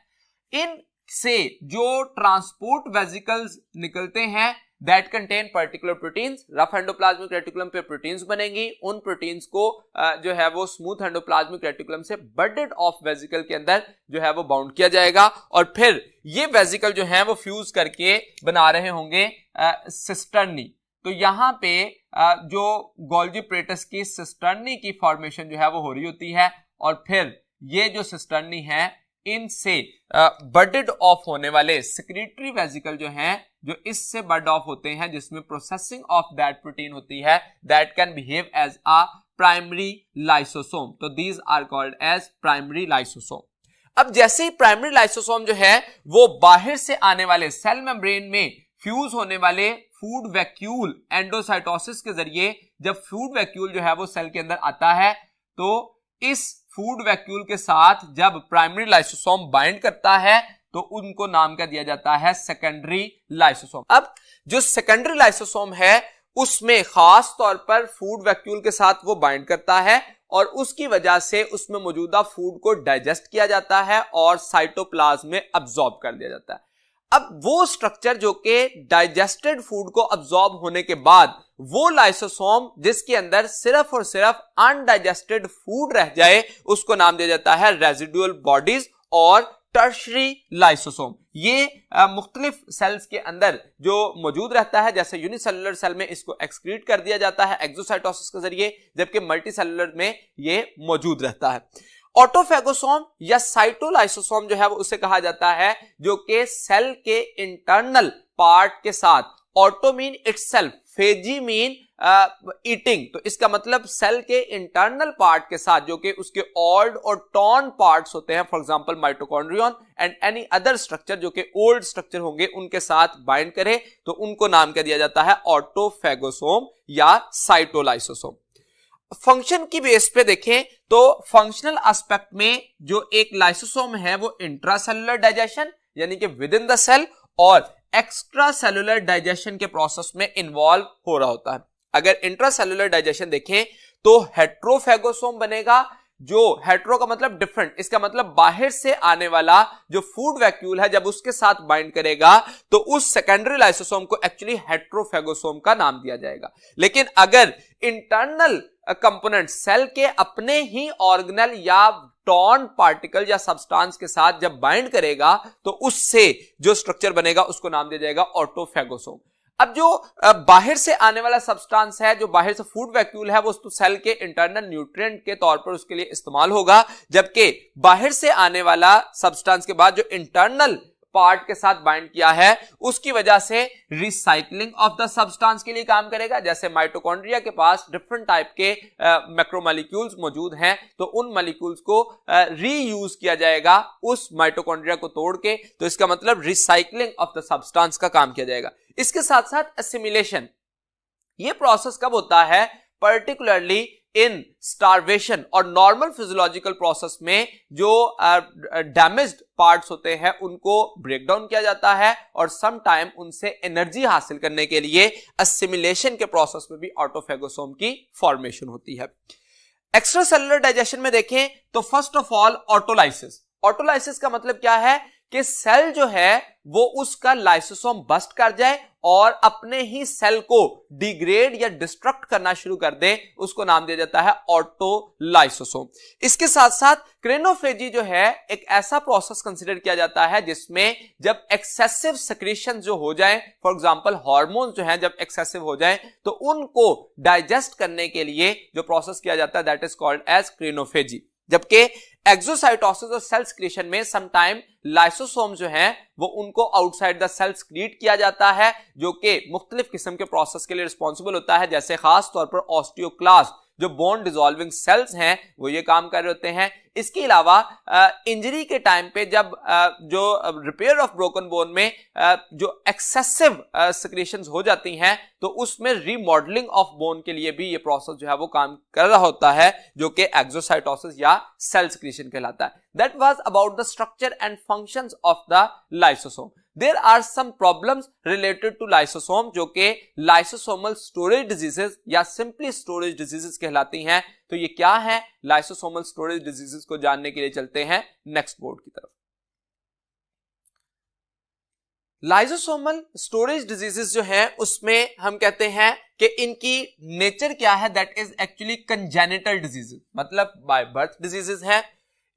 इन से जो ट्रांसपोर्ट वेसिकल्स निकलते हैं that contain particular proteins. Rough endoplasmic reticulum पे प्रोटीन्स बनेंगी, उन प्रोटीन्स को जो है वो स्मूथ एंडोप्लाज्मिक रेटिकुलम से बर्डेड ऑफ वेसिकल के अंदर जो है वो बाउंड किया जाएगा और फिर ये वेसिकल जो है वो फ्यूज करके बना रहे होंगे सिस्टर्नी। तो यहाँ पे जो गोल्जी प्लेटस की सिस्टर्नी की फॉर्मेशन जो है वो हो रही होती है और फिर ये जो सिस्टर्नी है इनसे बर्डेड ऑफ होने वाले सेक्रेटरी वेसिकल जो हैं जो इससे बर्ड ऑफ होते हैं जिसमें प्रोसेसिंग ऑफ दैट प्रोटीन होती है that can behave as a primary lysosome. तो these are called as primary lysosome. अब जैसे ही प्राइमरी लाइसोसोम जो है वो बाहर से आने वाले सेल मेम्ब्रेन में फ्यूज होने वाले फूड वैक्यूल एंडोसाइटोसिस के जरिए जब फूड वैक्यूल जो है वो सेल के अंदर आता है तो इस फूड वैक्यूल के साथ जब प्राइमरी लाइसोसोम बाइंड करता है तो उनको नाम क्या दिया जाता है, सेकेंडरी लाइसोसोम। अब जो सेकेंडरी लाइसोसोम है उसमें खास तौर पर फूड वैक्यूल के साथ वो बाइंड करता है और उसकी वजह से उसमें मौजूदा फूड को डाइजेस्ट किया जाता है और साइटोप्लाज्म में अब्सॉर्ब कर दिया जाता है। अब वो स्ट्रक्चर जो कि डाइजेस्टेड फूड को अब्सॉर्ब होने के बाद वो लाइसोसोम जिसके अंदर सिर्फ और सिर्फ अनडाइजेस्टेड फूड रह जाए उसको नाम दिया जाता है रेजिडुअल बॉडीज और टर्शरी लाइसोसोम। ये मुख्तलिफ सेल्स के अंदर जो मौजूद रहता है, जैसे यूनिसेलुलर सेल में इसको एक्सक्रीट कर दिया जाता है एक्सोसाइटोसिस के जरिए, जबकि मल्टीसेलुलर में ये मौजूद रहता है। ऑटोफेगोसोम या साइटोलाइसोसोम जो है वो उसे कहा जाता है जो कि सेल के इंटरनल पार्ट के साथ, auto mean itself, phagy mean eating, तो इसका मतलब सेल के इंटरनल पार्ट के साथ जो कि उसके ओल्ड और टॉर्न पार्ट्स होते हैं, for example mitochondrion and any other structure जो कि ओल्ड स्ट्रक्चर होंगे उनके साथ बाइंड करे तो उनको नाम क्या दिया जाता है, ऑटोफेगोसोम या साइटोलाइसोसोम। फंक्शन की बेस पे देखें तो फंक्शनल एस्पेक्ट में जो एक लाइसोसोम है वो इंट्रासेलुलर डाइजेशन यानी कि विद इन द सेल और एक्स्ट्रा सेलुलर डाइजेशन के प्रोसेस में इन्वॉल्व हो रहा होता है। अगर इंट्रासेलुलर डाइजेशन देखें तो हेट्रोफेगोसोम बनेगा, जो हेट्रो का मतलब डिफरेंट, इसका मतलब बाहर से आने वाला जो फूड वैक्यूल है जब उसके साथ बाइंड करेगा तो उस सेकेंडरी लाइसोसोम को एक्चुअली हेट्रोफेगोसोम का नाम दिया जाएगा। लेकिन अगर इंटरनल कंपोनेंट सेल के अपने ही ऑर्गेनल या टॉर्न पार्टिकल या सब्सटेंस के साथ जब बाइंड करेगा तो उससे जो स्ट्रक्चर बनेगा उसको नाम दिया जाएगा ऑटोफेगोसोम। अब जो बाहर से आने वाला सब्सटेंस है, जो बाहर से फूड वैक्यूल है, वो तो सेल के इंटरनल न्यूट्रिएंट के तौर पर उसके लिए इस्तेमाल होगा, जबकि बाहर से आने वाला सब्सटेंस के बाद जो इंटरनल पार्ट के साथ बाइंड किया है उसकी वजह से रिसाइकलिंग ऑफ द सब्सटेंस के लिए काम करेगा। जैसे माइटोकॉन्ड्रिया के पास डिफरेंट टाइप के मैक्रोमोलिक्यूल्स मौजूद हैं, तो उन मॉलिक्यूल्स को रीयूज किया जाएगा उस माइटोकॉन्ड्रिया को तोड़ के, तो इसका मतलब रिसाइकलिंग ऑफ द सब्सटेंस का काम किया जाएगा। इसके साथ साथ एसिमिलेशन, ये प्रोसेस कब होता है? पर्टिकुलरली इन स्टारवेशन और नॉर्मल फिजियोलॉजिकल प्रोसेस में जो डैमेज्ड पार्ट्स होते हैं उनको ब्रेक डाउन किया जाता है और सम टाइम उनसे एनर्जी हासिल करने के लिए असिमिलेशन के प्रोसेस में भी ऑटोफेगोसोम की फॉर्मेशन होती है। एक्स्ट्रा सेलुलर डाइजेशन में देखें तो first of all autolysis. Autolysis का मतलब क्या है कि सेल जो है वो उसका लाइसोसोम बस्ट कर जाए और अपने ही सेल को डिग्रेड या डिस्ट्रक्ट करना शुरू कर दे, उसको नाम दिया जाता है ऑटोलाइसोसोम। इसके साथ साथ क्रेनोफेजी जो है एक ऐसा प्रोसेस कंसीडर किया जाता है जिसमें जब एक्सेसिव सेक्रेशन जो हो जाए, फॉर एग्जांपल हार्मोन्स जो हैं जब एक्सेसिव हो जाए, तो उनको डाइजेस्ट करने के लिए जो प्रोसेस किया जाता है दैट इज कॉल्ड एज क्रेनोफेजी। जबकि एक्सोसाइटोसिस और सेल सिक्रीशन में समटाइम लाइसोसोम जो हैं वो उनको आउटसाइड द सेल सिक्रीट किया जाता है, जो कि मुख्तलिफ किस्म के प्रोसेस के लिए रिस्पॉन्सिबल होता है। जैसे खास तौर पर ऑस्टियोक्लास्ट जो बोन डिसॉल्विंग सेल्स हैं वो ये काम कर रहे होते हैं। इसके अलावा इंजरी के टाइम पे जब जो रिपेयर ऑफ ब्रोकन बोन में जो एक्सेसिव सिक्रीशंस हो जाती हैं तो उसमें रीमॉडलिंग ऑफ बोन के लिए भी ये प्रोसेस जो है वो काम कर रहा होता है, जो कि एक्सोसाइटोसिस या सेल सिक्रीशन कहलाता है। That was about the structure and functions of the lysosome. There are some problems related to lysosome जो कि lysosomal storage diseases या simply storage diseases कहलाती हैं। तो ये क्या है? lysosomal storage diseases को जानने के लिए चलते हैं नेक्स्ट बोर्ड की तरफ। lysosomal storage diseases जो है उसमें हम कहते हैं कि इनकी नेचर क्या है? That is actually congenital diseases, मतलब बाय बर्थ डिजीजेस हैं।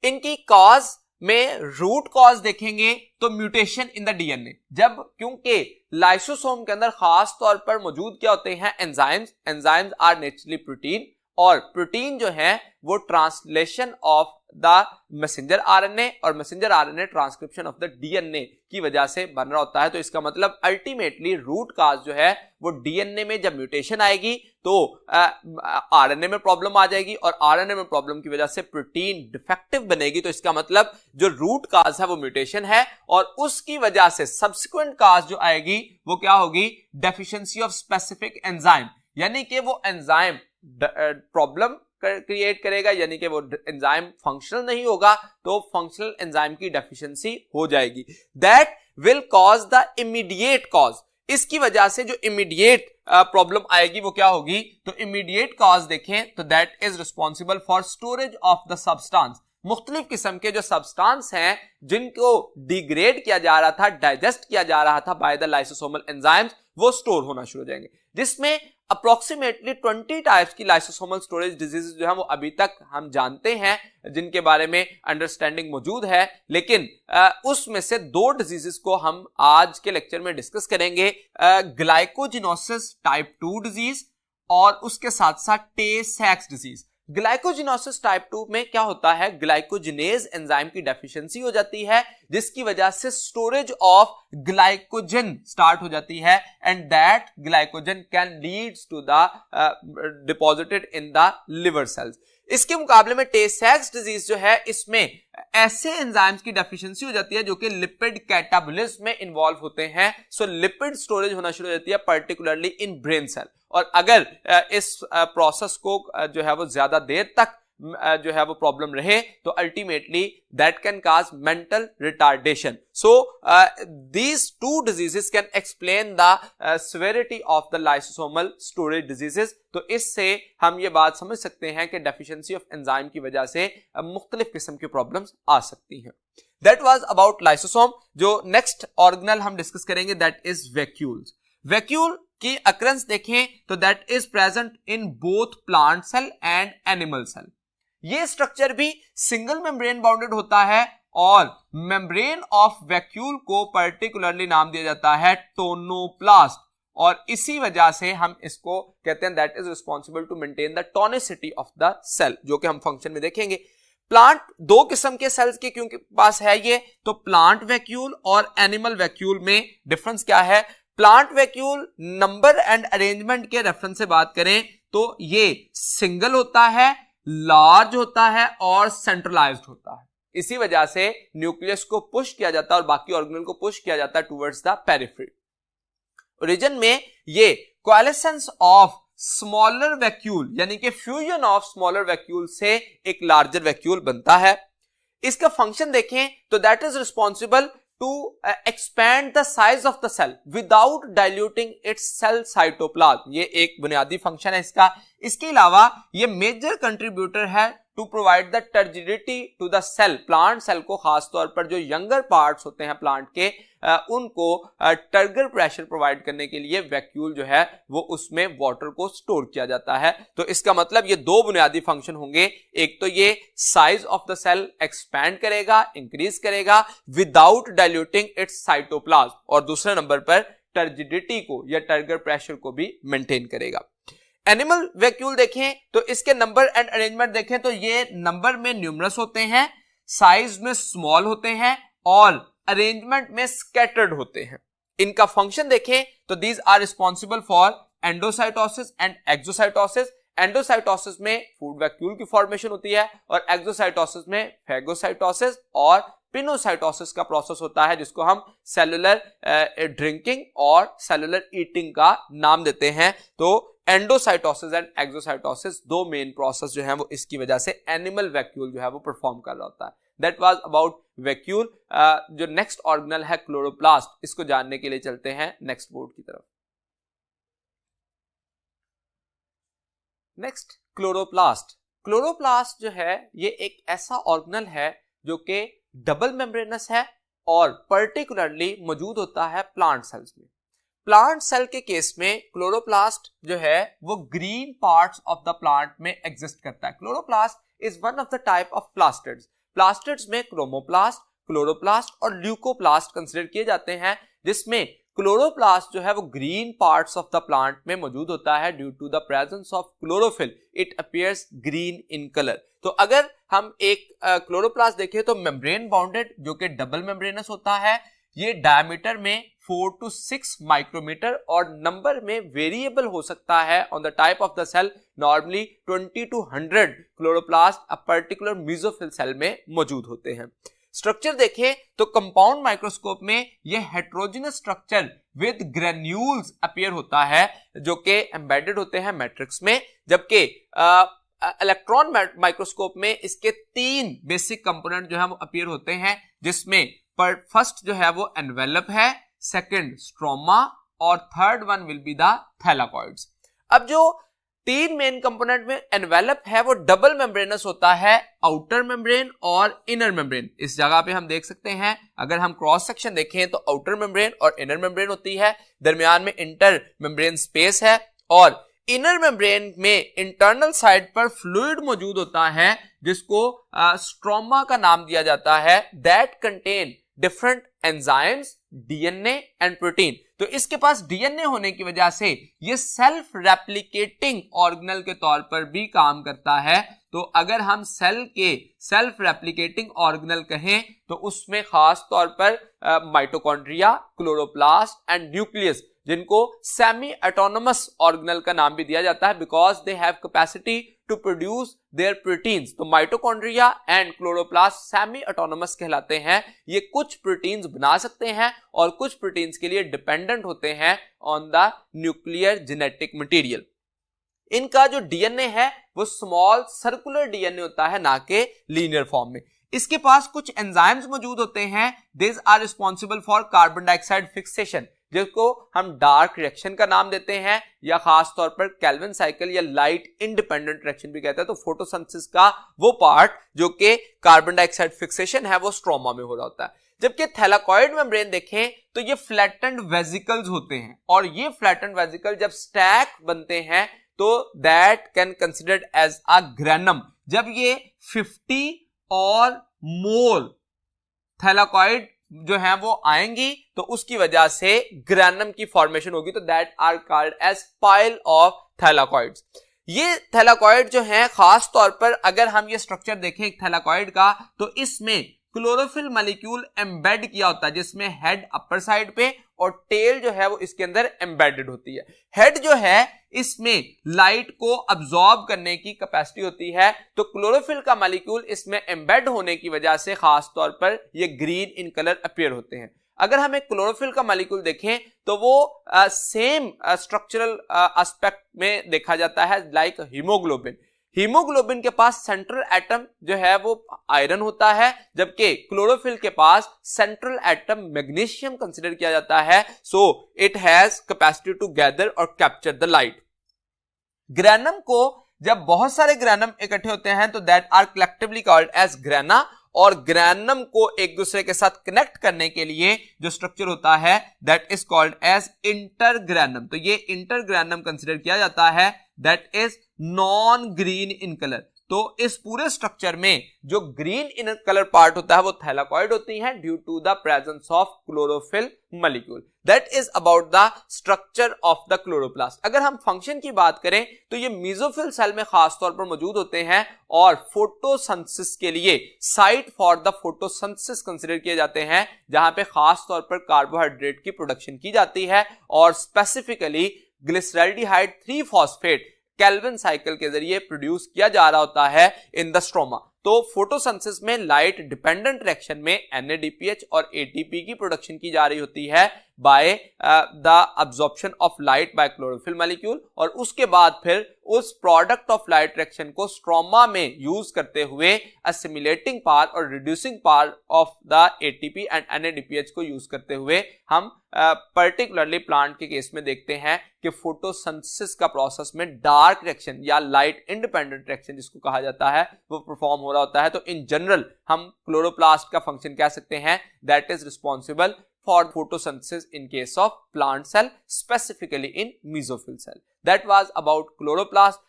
इनकी कॉज में रूट कॉज देखेंगे तो म्यूटेशन इन द डीएनए, जब क्योंकि लाइसोसोम के अंदर खास तौर पर मौजूद क्या होते हैं? Enzymes. Enzymes are naturally protein, और प्रोटीन जो है वो translation of the messenger RNA और messenger RNA transcription of the DNA की वजह से बन रहा होता है। तो इसका मतलब अल्टीमेटली रूट काज जो है वो डीएनए में जब म्यूटेशन आएगी तो आरएनए में प्रॉब्लम आ जाएगी और आरएनए में प्रॉब्लम की वजह से प्रोटीन डिफेक्टिव बनेगी। तो इसका मतलब जो रूट काज है वो म्यूटेशन है और उसकी वजह से सब्सिक्वेंट काज जो आएगी वो क्या होगी? डेफिशिएंसी ऑफ स्पेसिफिक एंजाइम, यानी कि वो एंजाइम प्रॉब्लम क्रिएट करेगा, यानी कि वो एंजाइम फंक्शनल नहीं होगा तो फंक्शनल एंजाइम की डेफिशिएंसी हो जाएगी। That will cause the immediate cause. इसकी वजह से जो इमीडिएट प्रॉब्लम आएगी वो क्या होगी? तो इमीडिएट कॉज देखें तो that is responsible for storage of the substance. मुख्तलिफ किस्म के जो सब्सटेंस हैं जिनको डिग्रेड किया जा रहा था, डाइजेस्ट किया जा रहा था बाय द लाइसोसोमल एंजाइम्स, वो स्टोर होना शुरू हो जाएंगे, जिसमें अप्रोक्सीमेटली 20 टाइप्स की लाइसोसोमल स्टोरेज डिजीजेस जो है वो अभी तक हम जानते हैं, जिनके बारे में अंडरस्टैंडिंग मौजूद है। लेकिन उसमें से 2 डिजीजेस को हम आज के लेक्चर में डिस्कस करेंगे, ग्लाइकोजिनोसिस टाइप 2 डिजीज और उसके साथ साथ टे-सैक्स डिजीज। ग्लाइकोजिनोसिस टाइप 2 में क्या होता है? ग्लाइकोजिनेज एंजाइम की डेफिशिएंसी हो जाती है, जिसकी वजह से स्टोरेज ऑफ ग्लाइकोजन स्टार्ट हो जाती है and that glycogen can leads to the deposited in the liver cells. इसके मुकाबले में टे-सैक्स डिजीज जो है इसमें ऐसे एंजाइम्स की डेफिशिएंसी हो जाती है जो कि लिपिड कैटाबॉलिज्म में इन्वॉल्व होते हैं। सो लिपिड स्टोरेज होना शुरू हो जाती है पर्टिकुलरली इन ब्रेन सेल, और अगर इस प्रोसेस को जो है वो ज्यादा देर तक जो है वो प्रॉब्लम रहे तो ultimately that can cause mental retardation. So these 2 diseases can explain the severity of the lysosomal storage diseases। तो इससे हम ये बात समझ सकते हैं कि डेफिशिएंसी ऑफ एंजाइम की वजह से मुख्तलिफ किस्म की प्रॉब्लम्स आ सकती हैं। That was about lysosome. जो नेक्स्ट ऑर्गेनल हम डिस्कस करेंगे दैट इज वैक्यूल्स। वैक्यूल की अकरेंस देखें तो that is present in both plant cell and animal cell. ये स्ट्रक्चर भी सिंगल मेम्ब्रेन बाउंडेड होता है और मेम्ब्रेन ऑफ वैक्यूल को पर्टिकुलरली नाम दिया जाता है टोनोप्लास्ट, और इसी वजह से हम इसको कहते हैं that is responsible to maintain the tonicity of the cell, जो कि हम फंक्शन में देखेंगे। प्लांट दो किस्म के सेल्स के क्योंकि पास है ये, तो प्लांट वैक्यूल और एनिमल वैक्यूल में डिफरेंस क्या है? Plant vacuole number and arrangement के रेफरेंस से बात करें तो ये सिंगल होता है, लार्ज होता है और सेंट्रलाइज्ड होता है। इसी वजह से न्यूक्लियस को पुश किया जाता है और बाकी ऑर्गेनल को पुश किया जाता है टुवर्ड्स द पेरिफेरी। ओरिजिन में ये कोएलेसेंस ऑफ स्मॉलर वैक्यूल यानी कि फ्यूजन ऑफ स्मॉलर वैक्यूल से एक लार्जर वैक्यूल बनता है। इसका फंक्शन देखें तो that is responsible to expand the size of the cell without diluting its cell cytoplasm. ये एक बुनियादी फंक्शन है इसका। इसके अलावा ये मेजर कंट्रीब्यूटर है to provide the turgidity to the cell. Plant cell को खासतौर पर जो यंगर पार्ट्स होते हैं प्लांट के उनको टर्गर प्रेशर प्रोवाइड करने के लिए वैक्यूल जो है वो उसमें वाटर को स्टोर किया जाता है। तो इसका मतलब ये दो बुनियादी फंक्शन होंगे, एक तो ये size of the cell expand करेगा, इंक्रीज करेगा विदाउट डाइल्यूटिंग इट्स साइटोप्लाज्म, और दूसरे नंबर पर टर्जिडिटी को या टर्गर प्रेशर को भी मेंटेन करेगा। एनिमल वैक्यूल देखें तो इसके नंबर एंड अरेंजमेंट देखें तो ये नंबर में न्यूमरस होते हैं, साइज में स्मॉल होते हैं और अरेंजमेंट में स्कैटर्ड होते हैं। इनका फंक्शन देखें तो these are responsible for endocytosis and exocytosis. Endocytosis में फूड वैक्यूल की फॉर्मेशन होती है और एक्सोसाइटोसिस में फैगोसाइटोसिस और पिनोसाइटोसिस का प्रोसेस होता है, जिसको हम सेलुलर ड्रिंकिंग और सेलुलर ईटिंग का नाम देते हैं। तो एंडोसाइटोसिस एंड एक्सोसाइटोसिस दो मेन प्रोसेस जो है वो इसकी वजह से एनिमल वैक्यूल जो है वो परफॉर्म कर रहा होता है। That was about vacuole. जो नेक्स्ट ऑर्गेनल है क्लोरोप्लास्ट, इसको जानने के लिए चलते हैं नेक्स्ट बोर्ड की तरफ। Next chloroplast. क्लोरोप्लास्ट जो है ये एक ऐसा ऑर्गेनल है जो कि डबल मेम्ब्रेनस है और पर्टिकुलरली मौजूद होता है प्लांट सेल्स में। प्लांट सेल के केस में क्लोरोप्लास्ट जो है वो green parts of the plant में एग्जिस्ट करता है। Chloroplast is one of the type of plastids. Plastids में क्रोमोप्लास्ट, क्लोरोप्लास्ट और ल्यूकोप्लास्ट कंसीडर किए जाते हैं, जिसमें क्लोरोप्लास्ट जो है वो green parts of the plant में मौजूद होता है। Due to the presence of chlorophyll it appears green in colour. तो अगर हम एक क्लोरोप्लास्ट देखें तो मेम्ब्रेन बाउंडेड जो कि डबल मेम्ब्रेनस होता है। ये डायमीटर में 4 to 6 माइक्रोमीटर और नंबर में वेरिएबल हो सकता है on the type of the cell. Normally 20 to 100 chloroplast a particular mesophyll cell में मौजूद होते हैं। स्ट्रक्चर देखें तो कंपाउंड माइक्रोस्कोप में ये heterogeneous structure with granules appear होता है जो कि एम्बेडेड होते हैं मैट्रिक्स में, जबकि इलेक्ट्रॉन माइक्रोस्कोप में इसके 3 बेसिक कंपोनेंट जो है वो अपीयर होते हैं, जिसमें पर फर्स्ट जो है वो एनवेलप है, सेकंड स्ट्रोमा और third one will be the thylakoids. अब जो 3 मेन कंपोनेंट में एनवेलप है वो डबल मेम्ब्रेनस होता है, आउटर मेम्ब्रेन और इनर मेम्ब्रेन। इस जगह पे हम देख सकते हैं, अगर हम क्रॉस सेक्शन देखें तो आउटर मेम्ब्रेन और इनर मेम्ब्रेन होती है, दरमियान में इंटर मेम्ब्रेन स्पेस है और इनर मेम्ब्रेन में इंटरनल साइड पर फ्लूइड मौजूद होता है जिसको स्ट्रोमा का नाम दिया जाता है, that contain different enzymes, DNA and protein. तो इसके पास डीएनए होने की वजह से ये सेल्फ रेप्लिकेटिंग ऑर्गेनल के तौर पर भी काम करता है। तो अगर हम सेल के सेल्फ रेप्लिकेटिंग ऑर्गेनल कहें तो उसमें खास तौर पर माइटोकॉन्ड्रिया, क्लोरोप्लास्ट एंड न्यूक्लियस, जिनको सेमी ऑटोनोमस ऑर्गेनल का नाम भी दिया जाता है because they have capacity to produce their proteins. तो mitochondria and chloroplast semi autonomous कहलाते हैं। ये कुछ प्रोटीन्स बना सकते हैं और कुछ प्रोटीन्स के लिए डिपेंडेंट होते हैं on the nuclear genetic material. इनका जो डीएनए है वो स्मॉल सर्कुलर डीएनए होता है, ना कि लीनियर फॉर्म में। इसके पास कुछ एंजाइम्स मौजूद होते हैं, this are responsible for carbon dioxide fixation, जिसको हम डार्क रिएक्शन का नाम देते हैं या खास तौर पर केल्विन साइकिल या लाइट इंडिपेंडेंट रिएक्शन भी कहते हैं। तो फोटोसिंथेसिस का वो पार्ट जो कि कार्बन डाइऑक्साइड फिक्सेशन है वो स्ट्रोमा में हो रहा होता है। जबकि थैलाकॉइड मेम्ब्रेन देखें तो ये फ्लैटेंड वेसिकल्स होते हैं और ये फ्लैटेंड वेसिकल जब स्टैक बनते हैं तो that can considered as a granum. जब ये 50 और मोर थैलाकॉइड जो है वो आएंगी तो उसकी वजह से ग्रैनम की फॉर्मेशन होगी, तो that are called as pile of thylakoids. ये थैलाकॉइड जो है खास तौर पर अगर हम ये स्ट्रक्चर देखें एक थैलाकॉइड का, तो इसमें क्लोरोफिल मॉलिक्यूल एम्बेड किया होता है, जिसमें हेड अपर साइड पे और टेल जो है वो इसके अंदर एम्बेडेड होती है। हेड जो है इसमें लाइट को अब्सॉर्ब करने की कैपेसिटी होती है, तो क्लोरोफिल का मॉलिक्यूल इसमें एम्बेड होने की वजह से खास तौर पर ये ग्रीन इन कलर अपीयर होते हैं। अगर हम एक क्लोरोफिल का मॉलिक्यूल देखें तो वो सेम स्ट्रक्चरल एस्पेक्ट में देखा जाता है लाइक हीमोग्लोबिन। हीमोग्लोबिन के पास सेंट्रल एटम जो है वो आयरन होता है, जबकि क्लोरोफिल के पास सेंट्रल एटम मैग्नीशियम कंसीडर किया जाता है, so it has capacity to gather और कैप्चर द लाइट। ग्रैनम को जब बहुत सारे ग्रैनम इकट्ठे होते हैं तो that are collectively called as grana, और ग्रैनम को एक दूसरे के साथ कनेक्ट करने के लिए जो स्ट्रक्चर होता है दैट इज कॉल्ड एज इंटरग्रैनम। तो ये इंटरग्रैनम कंसीडर किया जाता है, that is non green in colour. तो इस पूरे स्ट्रक्चर में जो ग्रीन इन कलर पार्ट होता है वो थैलाकॉइड होती है due to the presence of chlorophyll molecule. That is about the structure of the chloroplast. अगर हम फंक्शन की बात करें तो ये मेसोफिल सेल में खास तौर पर मौजूद होते हैं और फोटोसिंथेसिस के लिए site for the photosynthesis consider किए जाते हैं, जहां पे खास तौर पर कार्बोहाइड्रेट की प्रोडक्शन की जाती है और specifically glyceraldehyde 3 phosphate Calvin cycle के जरिए प्रोड्यूस किया जा रहा होता है इन द स्ट्रोमा। तो फोटोसिंथेसिस में लाइट डिपेंडेंट रिएक्शन में NADPH और ATP की प्रोडक्शन की जा रही होती है by the absorption of light by chlorophyll molecule, और उसके बाद फिर उस प्रोडक्ट ऑफ लाइट रिएक्शन को स्ट्रोमा में यूज करते हुए असिमिलेटिंग पावर और reducing power of the ATP and NADPH को यूज करते हुए हम पर्टिकुलरली प्लांट के केस में देखते हैं कि फोटोसिंथेसिस का प्रोसेस में डार्क रिएक्शन या लाइट इंडिपेंडेंट रिएक्शन जिसको कहा जाता है वो परफॉर्म हो रहा होता है। तो इन जनरल हम क्लोरोप्लास्ट का फंक्शन कह सकते हैं that is responsible for photosynthesis in case of plant cell, specifically in mesophyll cell. That was about chloroplast.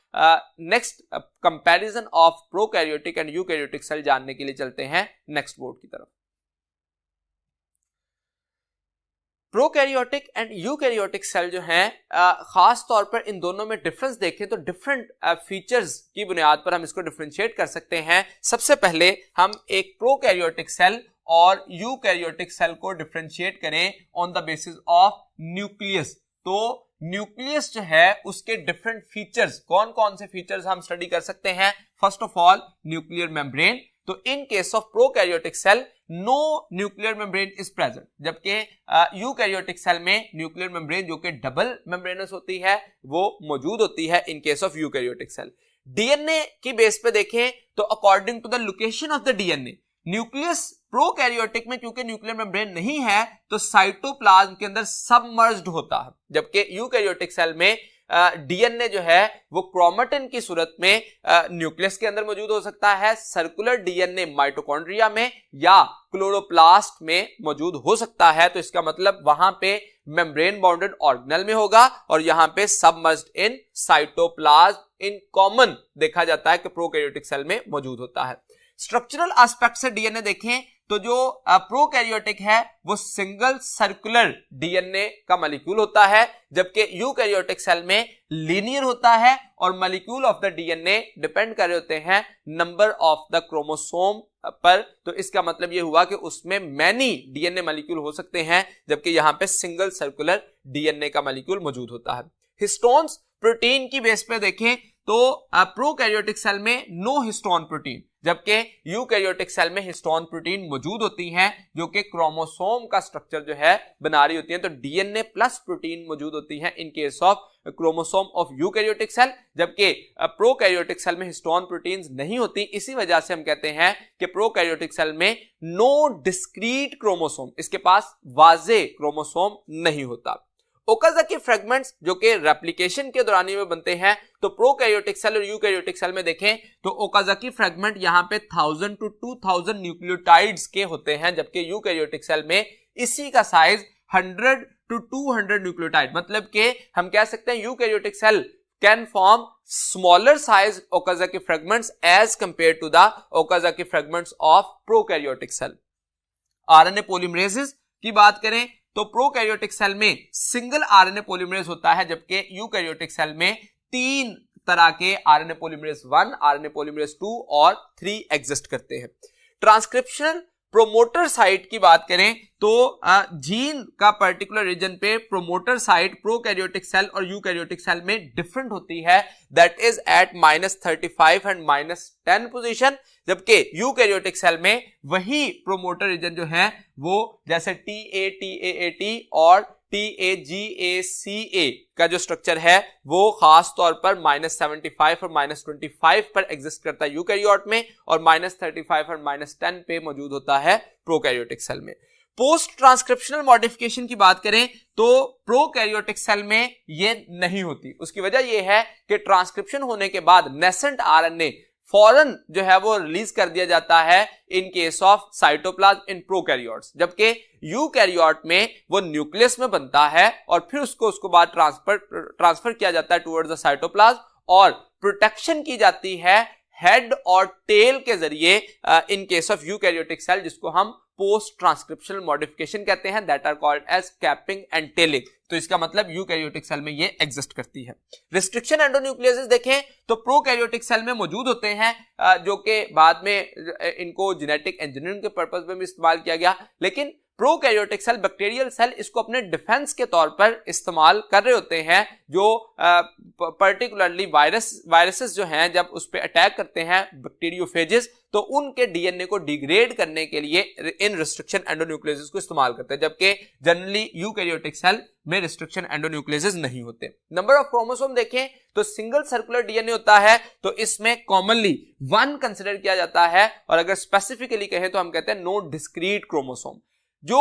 Next comparison of prokaryotic and eukaryotic cell जानने के लिए चलते हैं next बोर्ड की तरफ। प्रोकैरियोटिक एंड यूकैरियोटिक सेल जो हैं खास तौर पर इन दोनों में डिफरेंस देखें तो डिफरेंट फीचर्स की बुनियाद पर हम इसको डिफरेंशिएट कर सकते हैं। सबसे पहले हम एक प्रोकैरियोटिक सेल और यूकैरियोटिक सेल को डिफरेंशिएट करें on the basis of nucleus. तो न्यूक्लियस जो है उसके डिफरेंट फीचर्स, कौन कौन से फीचर्स हम स्टडी कर सकते हैं। First of all nuclear membrane. तो in case of prokaryotic cell no nuclear membrane is present, जबकि यूकैरियोटिक सेल में न्यूक्लियर मेम्ब्रेन जो कि डबल मेम्ब्रेनस होती है वो मौजूद होती है in case of eukaryotic cell. DNA की बेस पे देखें तो according to the location of the DNA, nucleus prokaryotic में क्योंकि न्यूक्लियर मेम्ब्रेन नहीं है तो साइटोप्लाज्म के अंदर सबमर्ज्ड होता है, जबकि यूकैरियोटिक सेल में डीएनए जो है वो क्रोमेटिन की सूरत में न्यूक्लियस के अंदर मौजूद हो सकता है, सर्कुलर डीएनए माइटोकॉन्ड्रिया में या क्लोरोप्लास्ट में मौजूद हो सकता है। तो इसका मतलब वहां पे मेम्ब्रेन बाउंडेड ऑर्गेनेल में होगा और यहां पे submerged in cytoplasm in common देखा जाता है कि प्रोकैरियोटिक सेल में मौजूद होता है। स्ट्रक्चरल एस्पेक्ट से डीएनए देखें तो जो प्रोकैरियोटिक है वो सिंगल सर्कुलर डीएनए का मॉलिक्यूल होता है, जबकि यूकैरियोटिक सेल में लीनियर होता है और molecule of the DNA depend कर रहे होते हैं नंबर ऑफ द क्रोमोसोम पर। तो इसका मतलब ये हुआ कि उसमें मैनी डीएनए मॉलिक्यूल हो सकते हैं, जबकि यहां पे सिंगल सर्कुलर डीएनए का मॉलिक्यूल मौजूद होता है। हिस्टोन्स प्रोटीन की बेस पे देखें तो प्रोकैरियोटिक सेल में नो हिस्टोन प्रोटीन, जबकि यूकैरियोटिक सेल में हिस्टोन प्रोटीन मौजूद होती हैं जो कि क्रोमोसोम का स्ट्रक्चर जो है बना रही होती हैं। तो डीएनए प्लस प्रोटीन मौजूद होती हैं in case of chromosome of eukaryotic cell, जबकि प्रोकैरियोटिक सेल में हिस्टोन प्रोटीन्स नहीं होती। इसी वजह से हम कहते हैं कि प्रोकैरियोटिक सेल में नो डिस्क्रीट क्रोमोसोम, इसके पास वाजे क्रोमोसोम नहीं होता। ओकाज़की फ्रेगमेंट्स जो कि रेप्लिकेशन के दौरान में बनते हैं, तो प्रोकैरियोटिक सेल और यूकैरियोटिक सेल में देखें तो ओकाज़की फ्रेगमेंट यहां पे 1000 to 2000 न्यूक्लियोटाइड्स के होते हैं, जबकि यूकैरियोटिक सेल में इसी का साइज 100 to 200 न्यूक्लियोटाइड, मतलब कि हम कह सकते हैं eukaryotic cell can form smaller size Okazaki fragments as compare to the Okazaki fragments of prokaryotic cell. RNA polymerases की बात करें तो प्रोकैरियोटिक सेल में सिंगल आरएनए पॉलीमरेज होता है, जबकि यूकैरियोटिक सेल में 3 तरह के आरएनए पॉलीमरेज 1, आरएनए पॉलीमरेज 2 और 3 एग्जिस्ट करते हैं। ट्रांसक्रिप्शनल प्रोमोटर साइट की बात करें तो जीन का पर्टिकुलर रीजन पे प्रोमोटर साइट प्रोकैरियोटिक सेल और यूकैरियोटिक सेल में डिफरेंट होती है, that is at -35 and -10 position, जबकि यूकैरियोटिक सेल में वही प्रोमोटर रीजन जो है वो जैसे TATAAT और TAGACA का जो स्ट्रक्चर है वो खास तौर पर -75 और -25 पर एग्जिस्ट करता है यूकैरियोट में और -35 और -10 पे मौजूद होता है प्रोकैरियोटिक सेल में। पोस्ट ट्रांसक्रिप्शनल मॉडिफिकेशन की बात करें तो प्रोकैरियोटिक सेल में ये नहीं होती। उसकी वजह यह है कि ट्रांसक्रिप्शन होने के बाद नेसेंट आरएनए फौरन जो है वो रिलीज कर दिया जाता है in case of cytoplasm in prokaryotes, जबकि यूकैरियोट में वो न्यूक्लियस में बनता है और फिर उसको बाद ट्रांसफर किया जाता है टुवर्ड्स द साइटोप्लाज्म और प्रोटेक्शन की जाती है हेड और टेल के जरिए in case of eukaryotic cell, जिसको हम पोस्ट ट्रांसक्रिप्शनल मॉडिफिकेशन कहते हैं, that are called as capping and tailing. तो इसका मतलब यूकैरियोटिक सेल में ये एग्जिस्ट करती है। रिस्ट्रिक्शन एंडोन्यूक्लियसेस देखें तो प्रोकैरियोटिक सेल में मौजूद होते हैं, जो कि बाद में इनको जेनेटिक इंजीनियरिंग के पर्पस में भी इस्तेमाल किया गया, लेकिन प्रोकैरियोटिक सेल, बैक्टीरियल सेल इसको अपने डिफेंस के तौर पर इस्तेमाल कर रहे होते हैं, जो पर्टिकुलरली वायरसेस जो हैं जब उस पर अटैक करते हैं बैक्टीरियोफेजेस, तो उनके डीएनए को डिग्रेड करने के लिए इन रिस्ट्रिक्शन एंडोन्यूक्लियसेस को इस्तेमाल करते हैं, जबकि जनरली यूकैरियोटिक सेल में रिस्ट्रिक्शन एंडोन्यूक्लियसेस नहीं होते। नंबर ऑफ क्रोमोसोम देखें तो सिंगल सर्कुलर डीएनए होता है, तो इसमें कॉमनली 1 कंसिडर किया जाता है, और अगर स्पेसिफिकली कहें तो हम कहते हैं नो डिस्क्रीट क्रोमोसोम। जो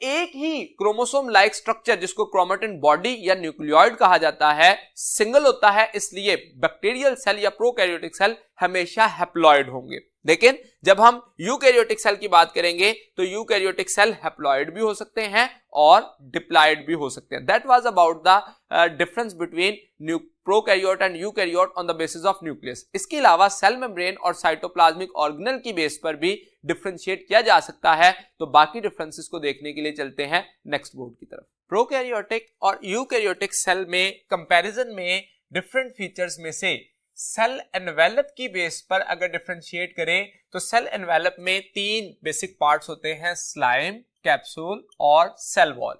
एक ही क्रोमोसोम लाइक स्ट्रक्चर जिसको क्रोमेटिन बॉडी या न्यूक्लियोइड कहा जाता है सिंगल होता है, इसलिए बैक्टीरियल सेल या प्रोकैरियोटिक सेल हमेशा हैप्लॉइड होंगे। लेकिन जब हम यूकैरियोटिक सेल की बात करेंगे तो यूकैरियोटिक सेल हैप्लॉइड भी हो सकते हैं और डिप्लॉइड भी हो सकते हैं। That was about the difference between prokaryote and eukaryote on the basis of nucleus. इसके अलावा सेल मेम्ब्रेन और साइटोप्लाज्मिक ऑर्गेनेल की बेस पर भी डिफरेंशिएट किया जा सकता है, तो बाकी डिफरेंसेस को देखने के लिए चलते हैं नेक्स्ट बोर्ड की तरफ। प्रोकैरियोटिक और यूकैरियोटिक सेल में कंपैरिजन में डिफरेंट फीचर्स में से सेल एनवेलप की बेस पर अगर डिफरेंशिएट करें तो सेल एनवेलप में 3 बेसिक पार्ट्स होते हैं, स्लाइम, कैप्सूल और सेल वॉल।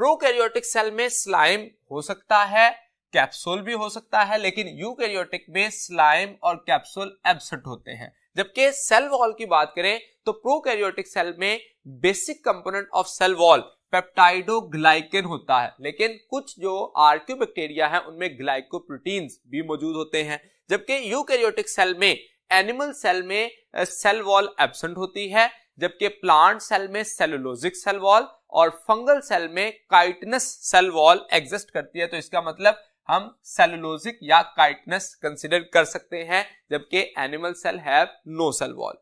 प्रोकैरियोटिक सेल में स्लाइम हो सकता है, कैप्सूल भी हो सकता है, लेकिन यूकैरियोटिक में स्लाइम और कैप्सूल एब्सेंट होते हैं। जबकि सेल वॉल की बात करें तो प्रोकैरियोटिक सेल में basic component of cell wall peptidoglycan होता है, लेकिन कुछ जो आर्कियोबैक्टीरिया है उनमें ग्लाइकोप्रोटीन्स भी मौजूद होते हैं। जबकि यूकैरियोटिक सेल में एनिमल सेल में सेल वॉल एब्सेंट होती है, जबकि प्लांट सेल में सेलुलोजिक सेल वॉल और फंगल सेल में काइटिनस सेल वॉल एग्जिस्ट करती है। तो इसका मतलब हम सेलुलोजिक या काइटिनस कंसीडर कर सकते हैं, जबकि animal cell have no cell wall.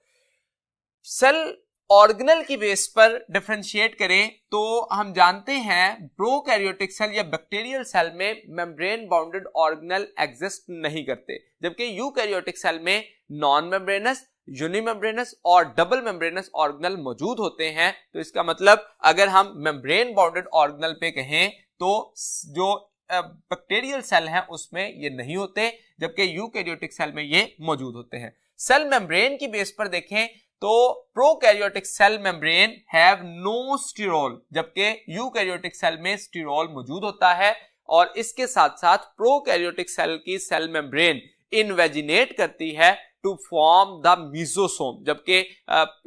Cell organelle की बेस पर डिफरेंशिएट करें तो हम जानते हैं प्रोकैरियोटिक सेल या बैक्टीरियल सेल में मेम्ब्रेन बाउंडेड ऑर्गेनल एग्जिस्ट नहीं करते, जबकि यूकैरियोटिक सेल में नॉन मेम्ब्रेनस, यूनिमेम्ब्रेनस और डबल मेम्ब्रेनस ऑर्गेनल मौजूद होते हैं। तो इसका मतलब अगर हम मेम्ब्रेन बाउंडेड ऑर्गेनल पे कहें तो जो बैक्टीरियल सेल हैं उसमें ये नहीं होते, जबकि यूकैरियोटिक सेल में ये मौजूद होते हैं। सेल मेम्ब्रेन की बेस पर देखें तो prokaryotic cell membrane have no sterol, जबकि यूकैरियोटिक सेल में स्टीरोल मौजूद होता है, और इसके साथ साथ प्रोकैरियोटिक सेल की सेल मेम्ब्रेन इनवेजिनेट करती है टू फॉर्म द मीजोसोम, जबकि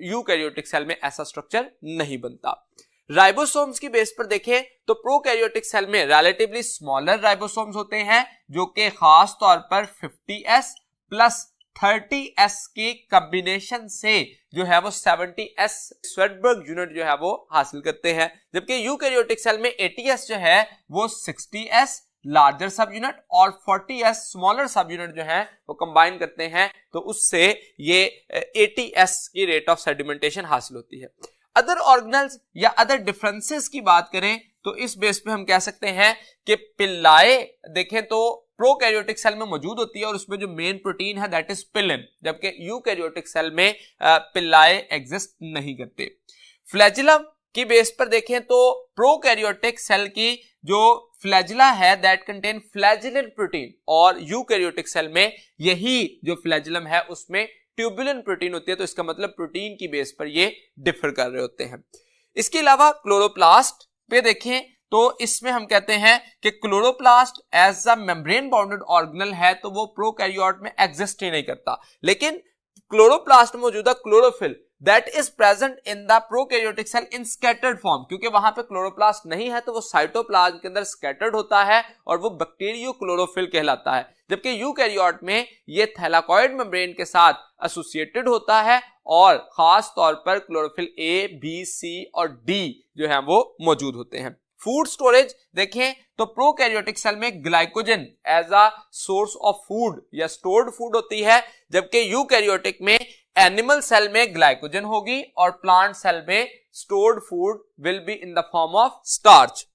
यूकैरियोटिक सेल में ऐसा स्ट्रक्चर नहीं बनता। राइबोसोम्स की बेस पर देखें तो प्रोकैरियोटिक सेल में रिलेटिवली स्मॉलर राइबोसोम्स होते हैं, जो कि खास तौर पर 50s प्लस 30s के कॉम्बिनेशन से जो है वो 70s स्वेटबर्ग यूनिट जो है वो हासिल करते हैं, जबकि यूकैरियोटिक सेल में 80s जो है वो 60s लार्जर सब यूनिट और 40s स्मॉलर सब यूनिट जो है वो कंबाइन करते हैं, तो उससे ये 80s की रेट ऑफ सेडिमेंटेशन हासिल होती है। अदर ऑर्गेनल्स या अदर डिफरेंसेस की बात करें तो इस बेस पे हम कह सकते हैं कि पिल्लाए देखें तो प्रोकैरियोटिक सेल में मौजूद होती है और उसमें जो मेन प्रोटीन है दैट इज पिलिन, जबकि यूकैरियोटिक सेल में पिल्लाए एग्जिस्ट नहीं करते। फ्लैजिलम की बेस पर देखें तो प्रोकैरियोटिक सेल की जो फ्लैजिला है दैट कंटेन फ्लैजिलेंट प्रोटीन, और यूकैरियोटिक सेल में यही जो फ्लैजिलम है उसमें ट्यूबुलिन प्रोटीन होती है। तो इसका मतलब प्रोटीन की बेस पर ये डिफर कर रहे होते हैं। इसके अलावा क्लोरोप्लास्ट पे देखें तो इसमें हम कहते हैं कि chloroplast as a membrane bounded organelle है, तो वो प्रोकैरियोट में एग्जिस्ट ही नहीं करता। लेकिन क्लोरोप्लास्ट में मौजूदा chlorophyll that is present in the prokaryotic cell in scattered form, क्योंकि वहां पे क्लोरोप्लास्ट नहीं है तो वो साइटोप्लाज्म के अंदर स्कैटर्ड होता है और वो बैक्टीरियो क्लोरोफिल कहलाता है। जबकि यूकैरियोट में ये थैलाकॉइड मेम्ब्रेन के साथ एसोसिएटेड होता है और खास तौर पर क्लोरोफिल ए, बी, सी और डी जो है वो मौजूद होते हैं। फूड स्टोरेज देखें तो प्रोकैरियोटिक सेल में glycogen as a source of food या स्टोर्ड फूड होती है, जबकि यूकैरियोटिक में एनिमल सेल में ग्लाइकोजन होगी और प्लांट सेल में stored food will be in the form of starch.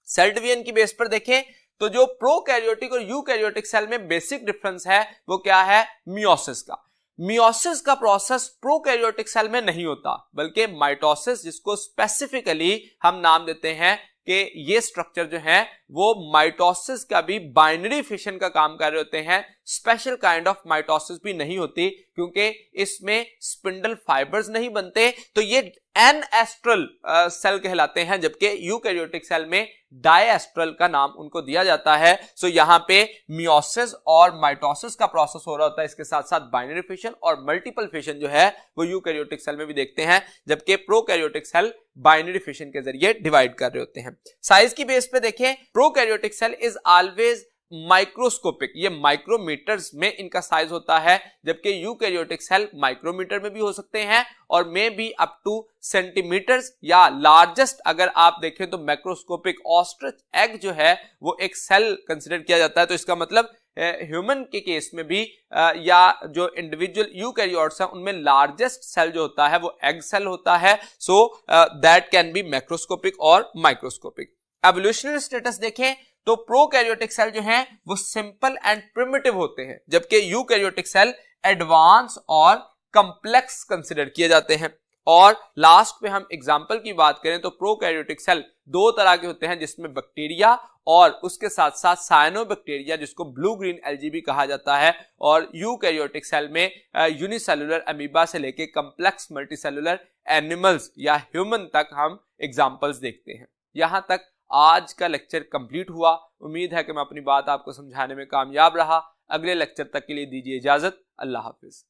Cell division की बेस पर देखें तो जो प्रोकैरियोटिक और यूकैरियोटिक सेल में बेसिक डिफरेंस है वो क्या है, मियोसिस का। मियोसिस का प्रोसेस प्रोकैरियोटिक सेल में नहीं होता, बल्कि माइटोसिस, जिसको स्पेसिफिकली हम नाम देते हैं कि ये स्ट्रक्चर जो है वो माइटोसिस का भी बाइनरी फिशन का काम कर रहे होते हैं। स्पेशल काइंड ऑफ माइटोसिस भी नहीं होती क्योंकि इसमें स्पिंडल फाइबर्स नहीं बनते, तो ये एनएस्ट्रल सेल कहलाते हैं, जबकि यूकैरियोटिक सेल में डायएस्ट्रल का नाम उनको दिया जाता है। सो यहाँ पे मियोसिस और माइटोसिस का प्रोसेस हो रहा होता है, इसके साथ साथ बाइनरी फिशन और मल्टीपल फिशन जो है वो यूकैरियोटिक सेल में भी देखते हैं, जबकि प्रोकैरियोटिक सेल बाइनरी फिशन के जरिए डिवाइड कर रहे होते हैं। साइज की बेस पे देखें prokaryotic cell is always microscopic, ये माइक्रोमीटर्स में इनका साइज होता है, जबकि यूकैरियोटिक सेल माइक्रोमीटर में भी हो सकते हैं और में भी अप टू सेंटीमीटर्स, या लार्जेस्ट अगर आप देखें तो मैक्रोस्कोपिक ऑस्ट्रिच एग जो है वो एक सेल कंसिडर किया जाता है। तो इसका मतलब ह्यूमन के केस में भी या जो इंडिविजुअल यूकैरियोट्स हैं उनमें लार्जेस्ट सेल जो होता है वो एग सेल होता है। So that can be macroscopic और माइक्रोस्कोपिक। एवोल्यूशनरी स्टेटस देखें तो प्रोकैरियोटिक सेल जो हैं वो सिंपल एंड प्रिमिटिव होते हैं, जबकि यूकैरियोटिक सेल एडवांस और कॉम्प्लेक्स कंसिडर किए जाते हैं। और लास्ट पे हम एग्जांपल की बात करें तो प्रोकैरियोटिक सेल दो तरह के होते हैं, जिसमें बैक्टीरिया और उसके साथ साथ साइनोबैक्टीरिया, जिसको ब्लू ग्रीन एल्गी भी कहा जाता है, और यूकैरियोटिक सेल में यूनिसेलुलर अमीबा से लेके कॉम्प्लेक्स मल्टीसेलुलर एनिमल्स या ह्यूमन तक हम एग्जांपल्स देखते हैं। यहां तक आज का लेक्चर कंप्लीट हुआ। उम्मीद है कि मैं अपनी बात आपको समझाने में कामयाब रहा। अगले लेक्चर तक के लिए दीजिए इजाजत। अल्लाह हाफिज।